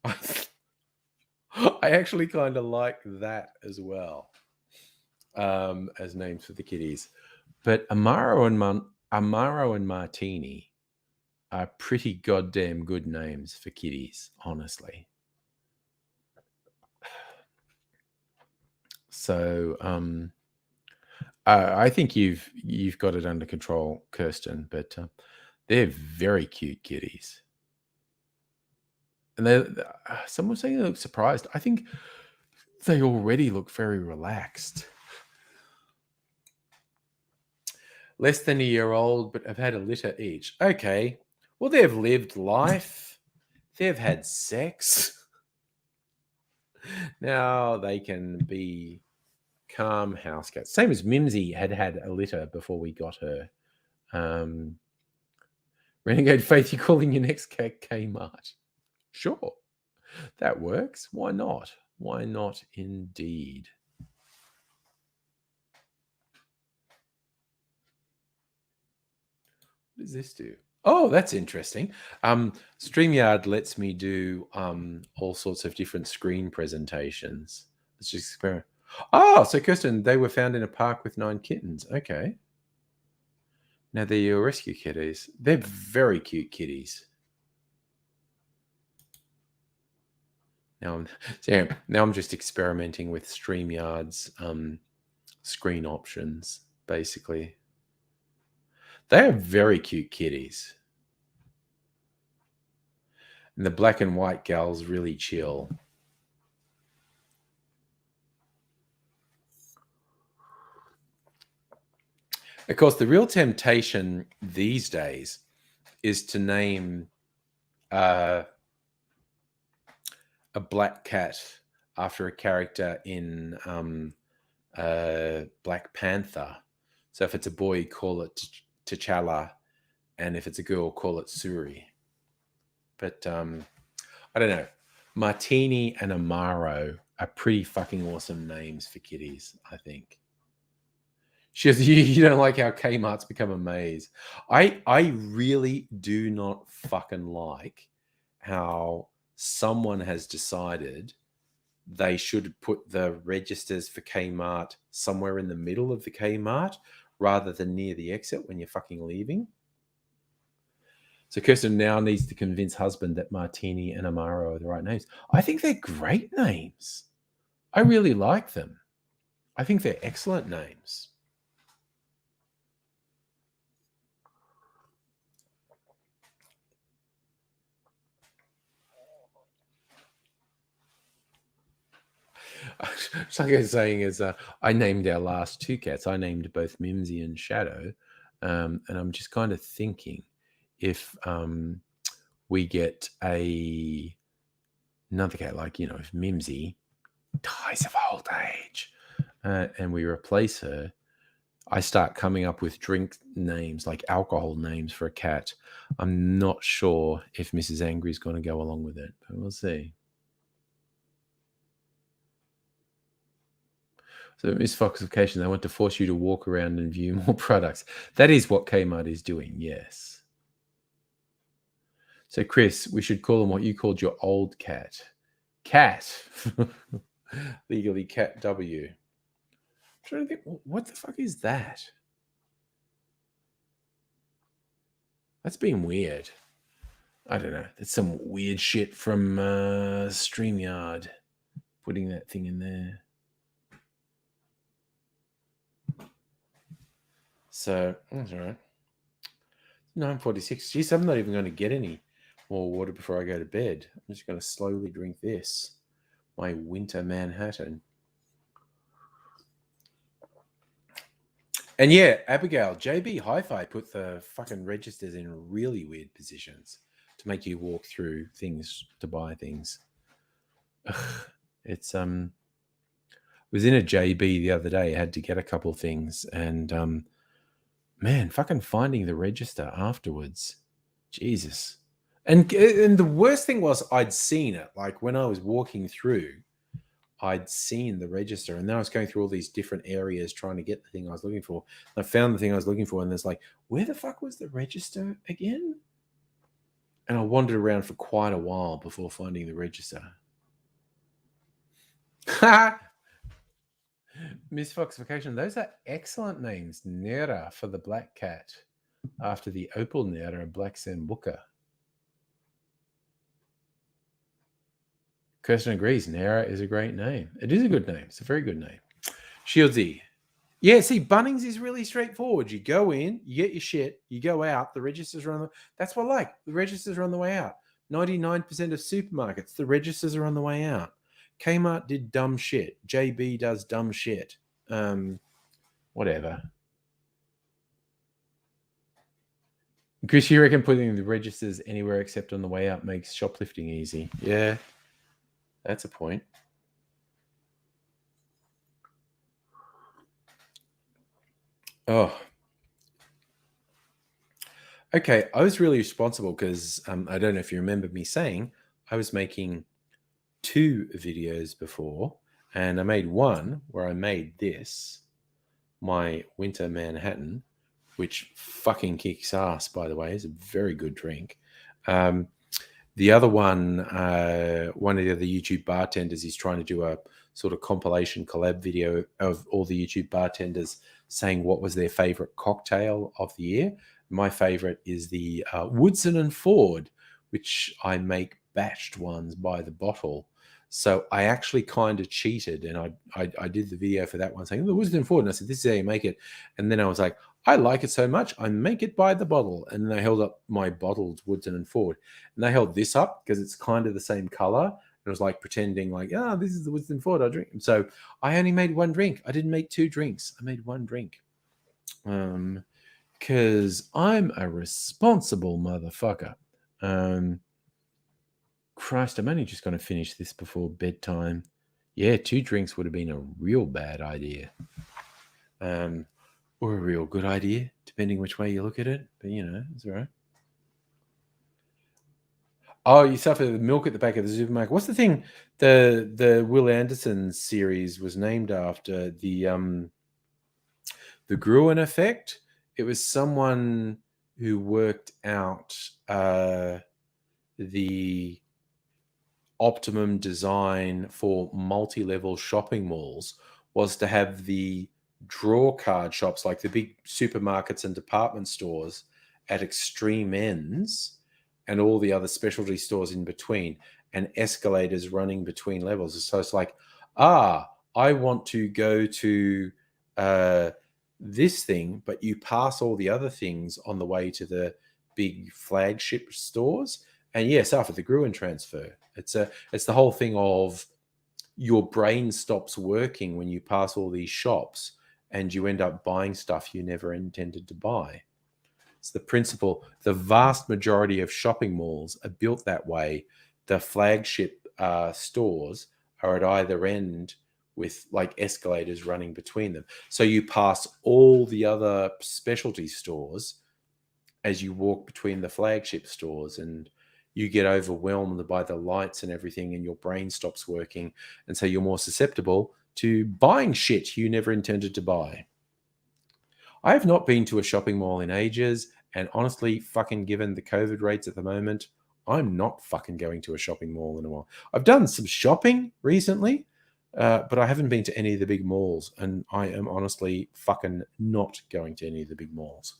I actually kind of like that as well, as names for the kitties. But Amaro and Martini are pretty goddamn good names for kitties, honestly. So I think you've got it under control, Kirsten. But they're very cute kitties, and someone was saying they look surprised. I think they already look very relaxed. Less than a year old, but have had a litter each. Okay. Well, they've lived life. They've had sex. Now they can be calm house cats. Same as Mimsy had a litter before we got her. Renegade Faith, you're calling your next cat Kmart. Sure. That works. Why not? Why not indeed? What does this do? Oh, that's interesting. StreamYard lets me do all sorts of different screen presentations. Let's just experiment. Oh, so Kirsten, they were found in a park with 9 kittens. Okay. Now they're your rescue kitties. They're very cute kitties. Now I'm just experimenting with StreamYard's screen options, basically. They are very cute kitties. And the black and white gals really chill. Of course, the real temptation these days is to name a black cat after a character in Black Panther. So if it's a boy, call it T'Challa, and if it's a girl, call it Suri. But I don't know. Martini and Amaro are pretty fucking awesome names for kitties, I think. She says, you don't like how Kmart's become a maze. I really do not fucking like how someone has decided they should put the registers for Kmart somewhere in the middle of the Kmart rather than near the exit when you're fucking leaving. So Kirsten now needs to convince husband that Martini and Amaro are the right names. I think they're great names. I really like them. I think they're excellent names. Like I was saying is I named our last 2 cats. I named both Mimsy and Shadow. And I'm just kind of thinking if we get another cat, like, if Mimsy dies of old age and we replace her, I start coming up with drink names, like alcohol names for a cat. I'm not sure if Mrs. Angry is going to go along with it, but we'll see. So Miss Foxification, they want to force you to walk around and view more products. That is what Kmart is doing, yes. So Chris, we should call them what you called your old cat. Cat. Legally Cat W. I'm trying to think, what the fuck is that? That's been weird. I don't know. That's some weird shit from StreamYard. Putting that thing in there. So that's all right. 9:46. Geez, I'm not even going to get any more water before I go to bed. I'm just going to slowly drink this. My winter Manhattan. And yeah, Abigail, JB Hi-Fi put the fucking registers in really weird positions to make you walk through things to buy things. It's was in a JB the other day. I had to get a couple things, and man, fucking finding the register afterwards, Jesus. And the worst thing was I'd seen it. Like when I was walking through, I'd seen the register, and then I was going through all these different areas trying to get the thing I was looking for. I found the thing I was looking for, and there's like, where the fuck was the register again? And I wandered around for quite a while before finding the register. Miss Fox Vacation, those are excellent names. Nera for the black cat, after the opal Nera and black Sambuca. Kirsten agrees. Nera is a great name. It is a good name. It's a very good name. Shieldsy. Yeah, see, Bunnings is really straightforward. You go in, you get your shit, you go out, the registers are on the... That's what I like. The registers are on the way out. 99% of supermarkets, the registers are on the way out. Kmart did dumb shit. JB does dumb shit. Whatever. Chris, you reckon putting the registers anywhere except on the way out makes shoplifting easy? Yeah, that's a point. Oh. Okay, I was really responsible because I don't know if you remember me saying I was making 2 videos before, and I made one where I made this, my winter Manhattan, which fucking kicks ass, by the way. Is a very good drink. The other one, one of the other YouTube bartenders is trying to do a sort of compilation collab video of all the YouTube bartenders saying what was their favorite cocktail of the year. My favorite is the Woodson and Ford, which I make batched ones by the bottle. So I actually kind of cheated, and I did the video for that one saying, the Woodson and Ford. And I said, this is how you make it. And then I was like, I like it so much, I make it by the bottle. And then I held up my bottled Woodson and Ford. And they held this up because it's kind of the same color. And it was like pretending like, this is the Woodson and Ford I drink. And so I only made 1 drink. I didn't make 2 drinks. I made 1 drink. Because I'm a responsible motherfucker. Christ, I'm only just going to finish this before bedtime. Yeah, 2 drinks would have been a real bad idea. Or a real good idea, depending which way you look at it. But, you know, it's all right. Oh, you suffer the milk at the back of the supermarket. What's the thing? The Will Anderson series was named after the Gruen effect. It was someone who worked out the optimum design for multi-level shopping malls was to have the draw card shops, like the big supermarkets and department stores, at extreme ends, and all the other specialty stores in between, and escalators running between levels. So it's like, I want to go to this thing, but you pass all the other things on the way to the big flagship stores. And yes, after the Gruen transfer, it's the whole thing of your brain stops working when you pass all these shops and you end up buying stuff you never intended to buy. It's the principle. The vast majority of shopping malls are built that way. The flagship stores are at either end with like escalators running between them. So you pass all the other specialty stores as you walk between the flagship stores, and you get overwhelmed by the lights and everything, and your brain stops working. And so you're more susceptible to buying shit you never intended to buy. I have not been to a shopping mall in ages, and honestly, fucking given the COVID rates at the moment, I'm not fucking going to a shopping mall in a while. I've done some shopping recently, but I haven't been to any of the big malls, and I am honestly fucking not going to any of the big malls.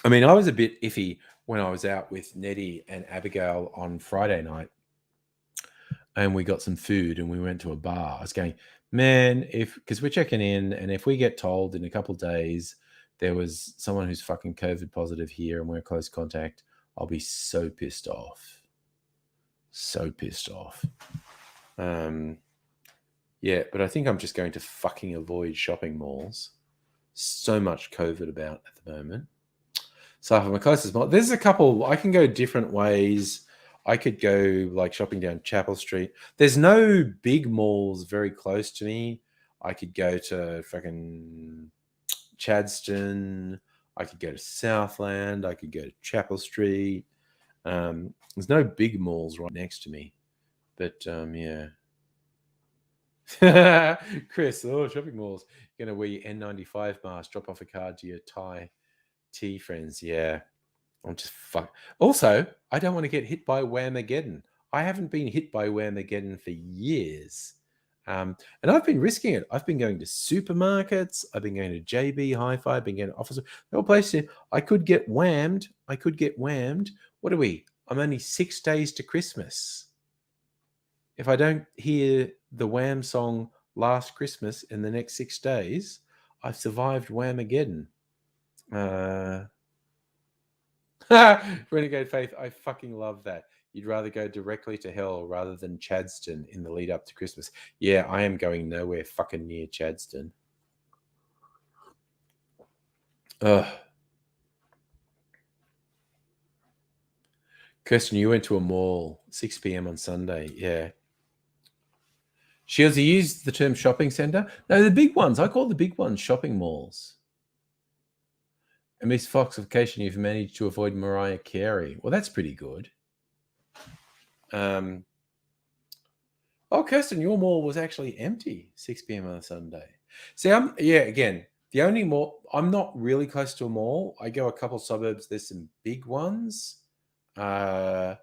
I mean, I was a bit iffy when I was out with Nettie and Abigail on Friday night. and we got some food and we went to a bar. I was going, man, because we're checking in, and if we get told in a couple of days there was someone who's fucking COVID positive here and we're close contact, I'll be so pissed off. So pissed off. Yeah, but I think I'm just going to fucking avoid shopping malls. So much COVID about at the moment. So for my closest mall, there's a couple. I can go different ways. I could go like shopping down Chapel Street. There's no big malls very close to me. I could go to fucking Chadstone. I could go to Southland. I could go to Chapel Street. There's no big malls right next to me. But yeah. Chris, shopping malls. You're going to wear your N95 mask, drop off a card to your Thai tea friends. Yeah. I'm just fuck. Also, I don't want to get hit by Whamageddon. I haven't been hit by Whamageddon for years. And I've been risking it. I've been going to supermarkets. I've been going to JB Hi-Fi. I've been going to office. No place. I could get whammed. What are we? I'm only 6 days to Christmas. If I don't hear the Wham song Last Christmas in the next 6 days, I've survived Whamageddon. Renegade Faith, I fucking love that. You'd rather go directly to hell rather than Chadstone in the lead up to Christmas. Yeah, I am going nowhere fucking near Chadstone. Kirsten, you went to a mall 6 p.m. on Sunday. Yeah. Shields, you used the term shopping centre? No, the big ones. I call the big ones shopping malls. And Miss Foxification, you've managed to avoid Mariah Carey. Well, that's pretty good. Oh, Kirsten, your mall was actually empty 6 p.m. on a Sunday. See, again, the only mall, I'm not really close to a mall. I go a couple suburbs. There's some big ones. I'm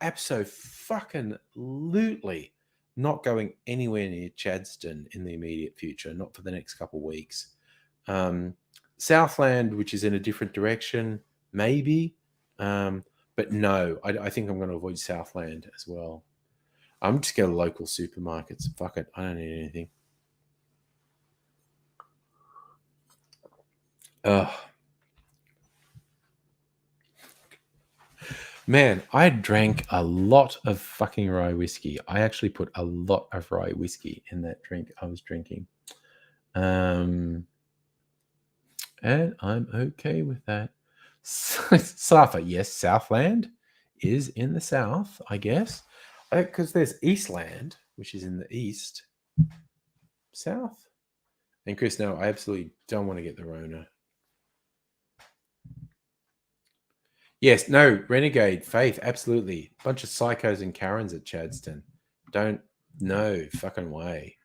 absolutely not going anywhere near Chadstone in the immediate future, not for the next couple of weeks. Southland, which is in a different direction, maybe. But no, I think I'm going to avoid Southland as well. I'm just going to local supermarkets. Fuck it. I don't need anything. Man, I drank a lot of fucking rye whiskey. I actually put a lot of rye whiskey in that drink I was drinking. And I'm okay with that. Safa, yes, Southland is in the south, I guess. Because there's Eastland, which is in the east. South. And Chris, no, I absolutely don't want to get the Rona. Yes, no, Renegade, Faith, absolutely. Bunch of psychos and Karens at Chadstone. No fucking way.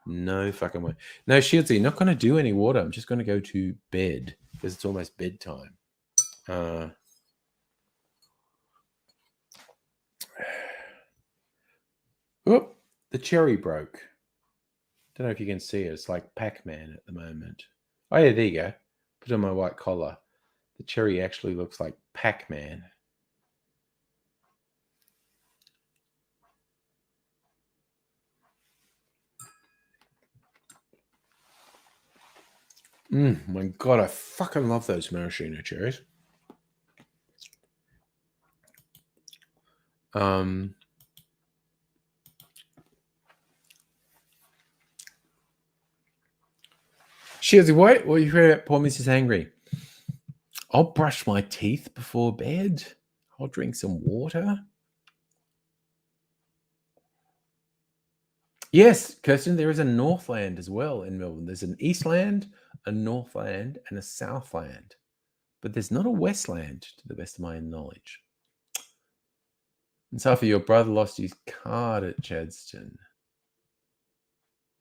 No fucking way. No, Shieldsy, not going to do any water. I'm just going to go to bed because it's almost bedtime. The cherry broke. Don't know if you can see it. It's like Pac-Man at the moment. Oh, yeah, there you go. Put on my white collar. The cherry actually looks like Pac-Man. My God, I fucking love those maraschino cherries. Shieldsy, what you heard about poor Mrs. Angry? I'll brush my teeth before bed. I'll drink some water. Yes, Kirsten, there is a Northland as well in Melbourne. There's an Eastland, a Northland, and a Southland. But there's not a Westland, to the best of my knowledge. And Safa, your brother lost his card at Chadstone.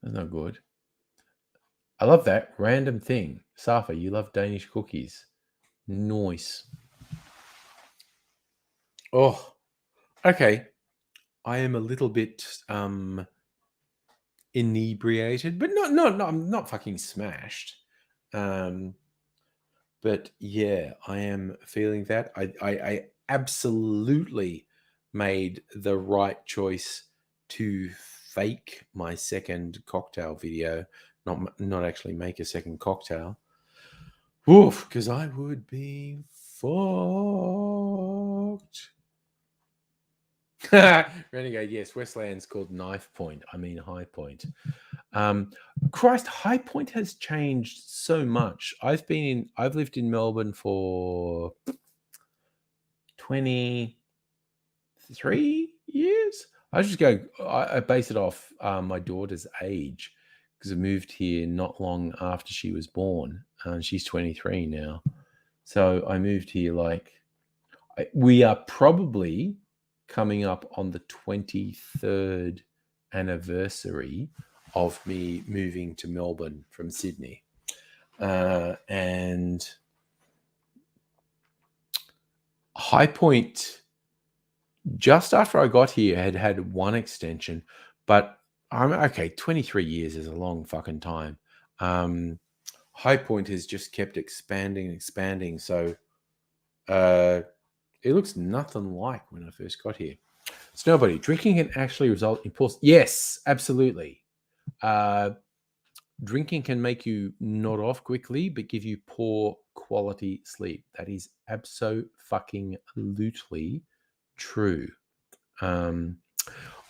That's not good. I love that random thing. Safa, you love Danish cookies. Nice. Oh, okay. I am a little bit inebriated, but I'm not fucking smashed. But yeah, I am feeling that. I absolutely made the right choice to fake my second cocktail video, not actually make a second cocktail. Woof, because I would be fucked. Renegade, yes, Westland's called Knife Point. I mean High Point. Christ, High Point has changed so much. I've lived in Melbourne for 23 years. I base it off my daughter's age because I moved here not long after she was born. She's 23 now. So I moved here we are probably coming up on the 23rd anniversary of me moving to Melbourne from Sydney. And High Point, just after I got here, had one extension, but 23 years is a long fucking time. High Point has just kept expanding. So it looks nothing like when I first got here. Snowbody, drinking can actually result in poor... Yes, absolutely. Drinking can make you nod off quickly, but give you poor quality sleep. That is abso-fucking-lutely true. I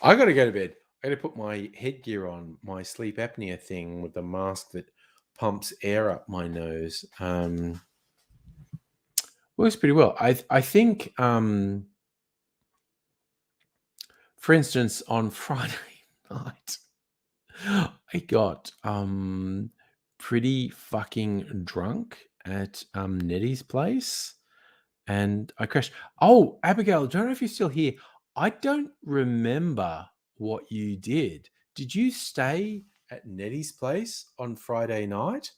got to go to bed. I got to put my headgear on, my sleep apnea thing with the mask that pumps air up my nose. Works pretty well. I think, for instance, on Friday night, I got pretty fucking drunk at Nettie's place, and I crashed. Oh, Abigail, I don't know if you're still here. I don't remember what you did. Did you stay at Nettie's place on Friday night,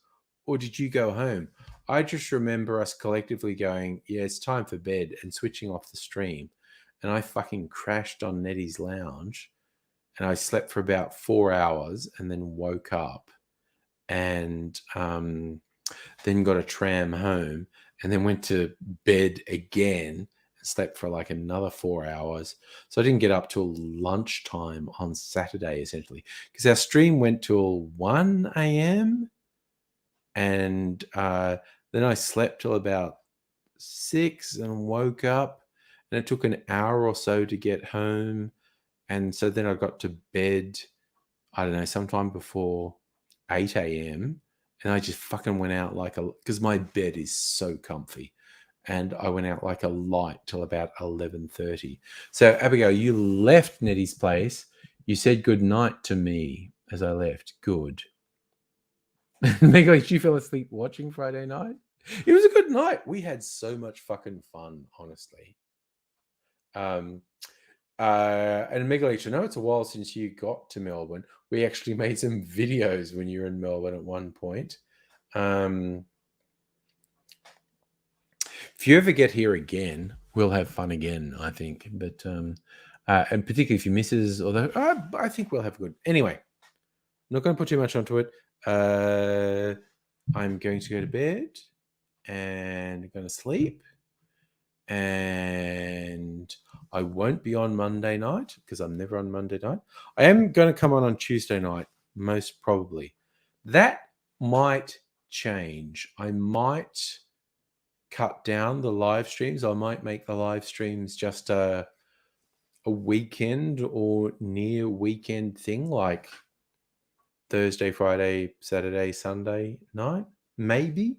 or did you go home? I just remember us collectively going, yeah, it's time for bed, and switching off the stream. And I fucking crashed on Nettie's lounge, and I slept for about 4 hours and then woke up and then got a tram home and then went to bed again and slept for like another 4 hours. So I didn't get up till lunchtime on Saturday, essentially, because our stream went till 1 a.m. And then I slept till about 6 and woke up, and it took an hour or so to get home. And so then I got to bed, I don't know, sometime before 8 a.m. And I just fucking went out because my bed is so comfy. And I went out like a light till about 11:30. So Abigail, you left Nettie's place. You said good night to me as I left. Good. Meg, you fell asleep watching Friday night? It was a good night. We had so much fucking fun, honestly. And Megaleach, I know it's a while since you got to Melbourne. We actually made some videos when you were in Melbourne at one point. If you ever get here again, we'll have fun again, I think. But and particularly if you misses, although I think we'll have good. Anyway, I'm not going to put too much onto it. I'm going to go to bed and going to sleep. And I won't be on Monday night because I'm never on Monday night. I am going to come on Tuesday night, most probably. That might change. I might cut down the live streams. I might make the live streams just a weekend or near weekend thing, like Thursday, Friday, Saturday, Sunday night. Maybe.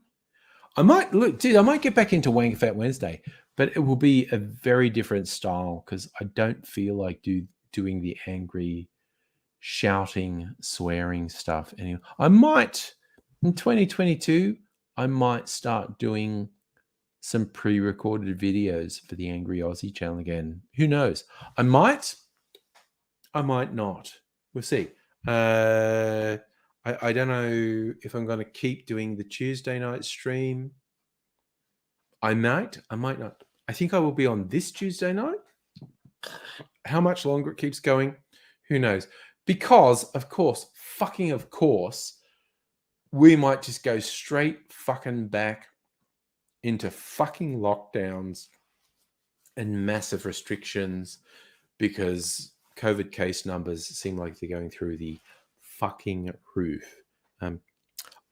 I might get back into Wank Fat Wednesday, but it will be a very different style because I don't feel like doing the angry, shouting, swearing stuff anymore. I might, in 2022, I might start doing some pre-recorded videos for the Angry Aussie channel again. Who knows? I might not. We'll see. I don't know if I'm going to keep doing the Tuesday night stream. I might not. I think I will be on this Tuesday night. How much longer it keeps going, who knows? Because, of course, we might just go straight fucking back into fucking lockdowns and massive restrictions because COVID case numbers seem like they're going through the fucking roof.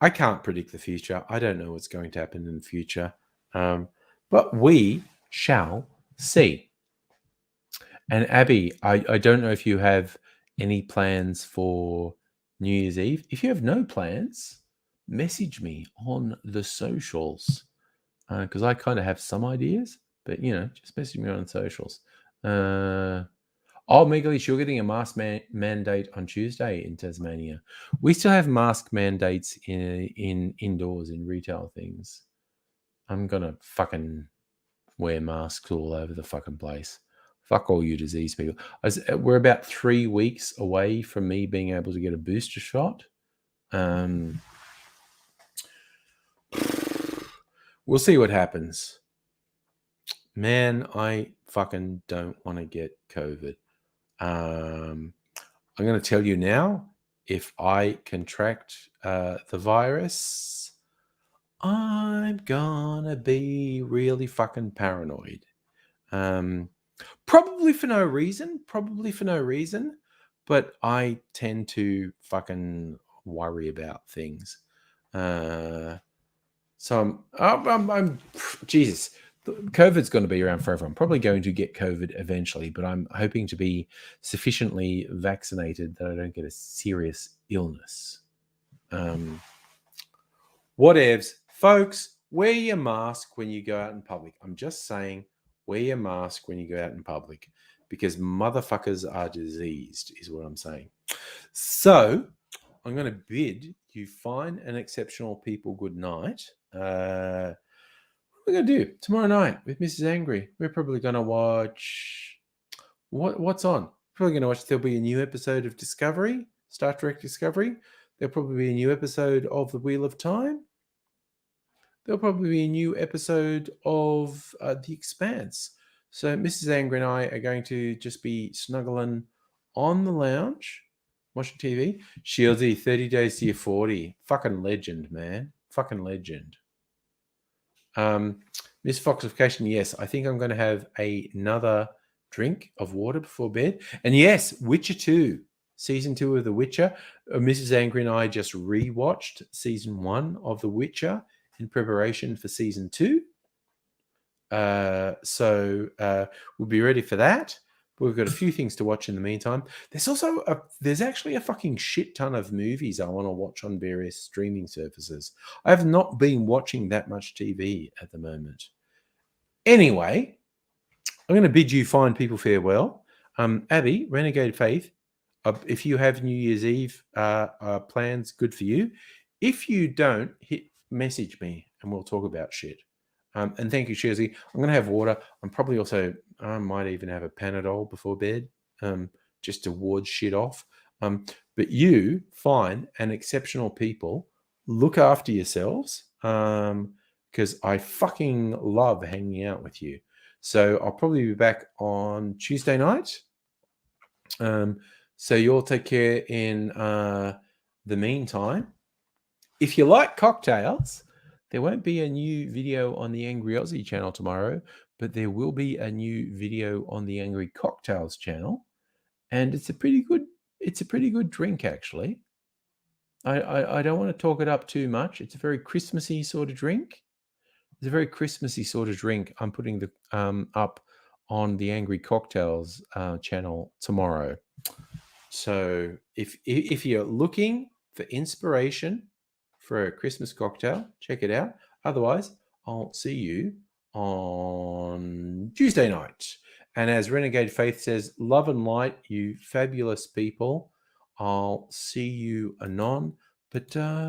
I can't predict the future. I don't know what's going to happen in the future. But we shall see. And Abby, I don't know if you have any plans for New Year's Eve. If you have no plans, message me on the socials because I kind of have some ideas, but just message me on socials. Megalish, you're getting a mask mandate on Tuesday in Tasmania. We still have mask mandates in indoors in retail things. I'm gonna fucking wear masks all over the fucking place. Fuck all you disease people. We're about 3 weeks away from me being able to get a booster shot. We'll see what happens. Man, I fucking don't want to get COVID. I'm going to tell you now, if I contract the virus, I'm gonna be really fucking paranoid. Probably for no reason, but I tend to fucking worry about things. So I'm Jesus. COVID's going to be around forever. I'm probably going to get COVID eventually, but I'm hoping to be sufficiently vaccinated that I don't get a serious illness. Whatevs. Folks, wear your mask when you go out in public. I'm just saying, wear your mask when you go out in public because motherfuckers are diseased, is what I'm saying. So I'm going to bid you fine and exceptional people good night. What are we going to do tomorrow night with Mrs. Angry? We're probably going to watch... What's on? Probably going to watch... There'll be a new episode of Discovery, Star Trek Discovery. There'll probably be a new episode of The Wheel of Time. There'll probably be a new episode of The Expanse. So Mrs. Angry and I are going to just be snuggling on the lounge, watching TV. Shieldsy, 30 days to your 40. Fucking legend, man. Fucking legend. Miss Foxification, yes, I think I'm going to have another drink of water before bed. And yes, Witcher 2, Season 2 of The Witcher. Mrs. Angry and I just rewatched Season 1 of The Witcher in preparation for Season 2. So we'll be ready for that. But we've got a few things to watch in the meantime. There's actually a fucking shit ton of movies I want to watch on various streaming services. I have not been watching that much TV at the moment. Anyway, I'm going to bid you fine people farewell. Abby, Renegade Faith, if you have New Year's Eve plans, good for you. If you don't, message me and we'll talk about shit. And thank you, Shirzy. I'm going to have water. I might even have a Panadol before bed, just to ward shit off. But you, fine and exceptional people, look after yourselves, because I fucking love hanging out with you. So I'll probably be back on Tuesday night. So you all take care in the meantime. If you like cocktails, there won't be a new video on the Angry Aussie channel tomorrow, but there will be a new video on the Angry Cocktails channel, and it's a pretty good drink actually. I don't want to talk it up too much. It's a very Christmassy sort of drink. I'm putting the up on the Angry Cocktails channel tomorrow. So if you're looking for inspiration for a Christmas cocktail, check it out. Otherwise, I'll see you on Tuesday night. And as Renegade Faith says, love and light, you fabulous people. I'll see you anon. But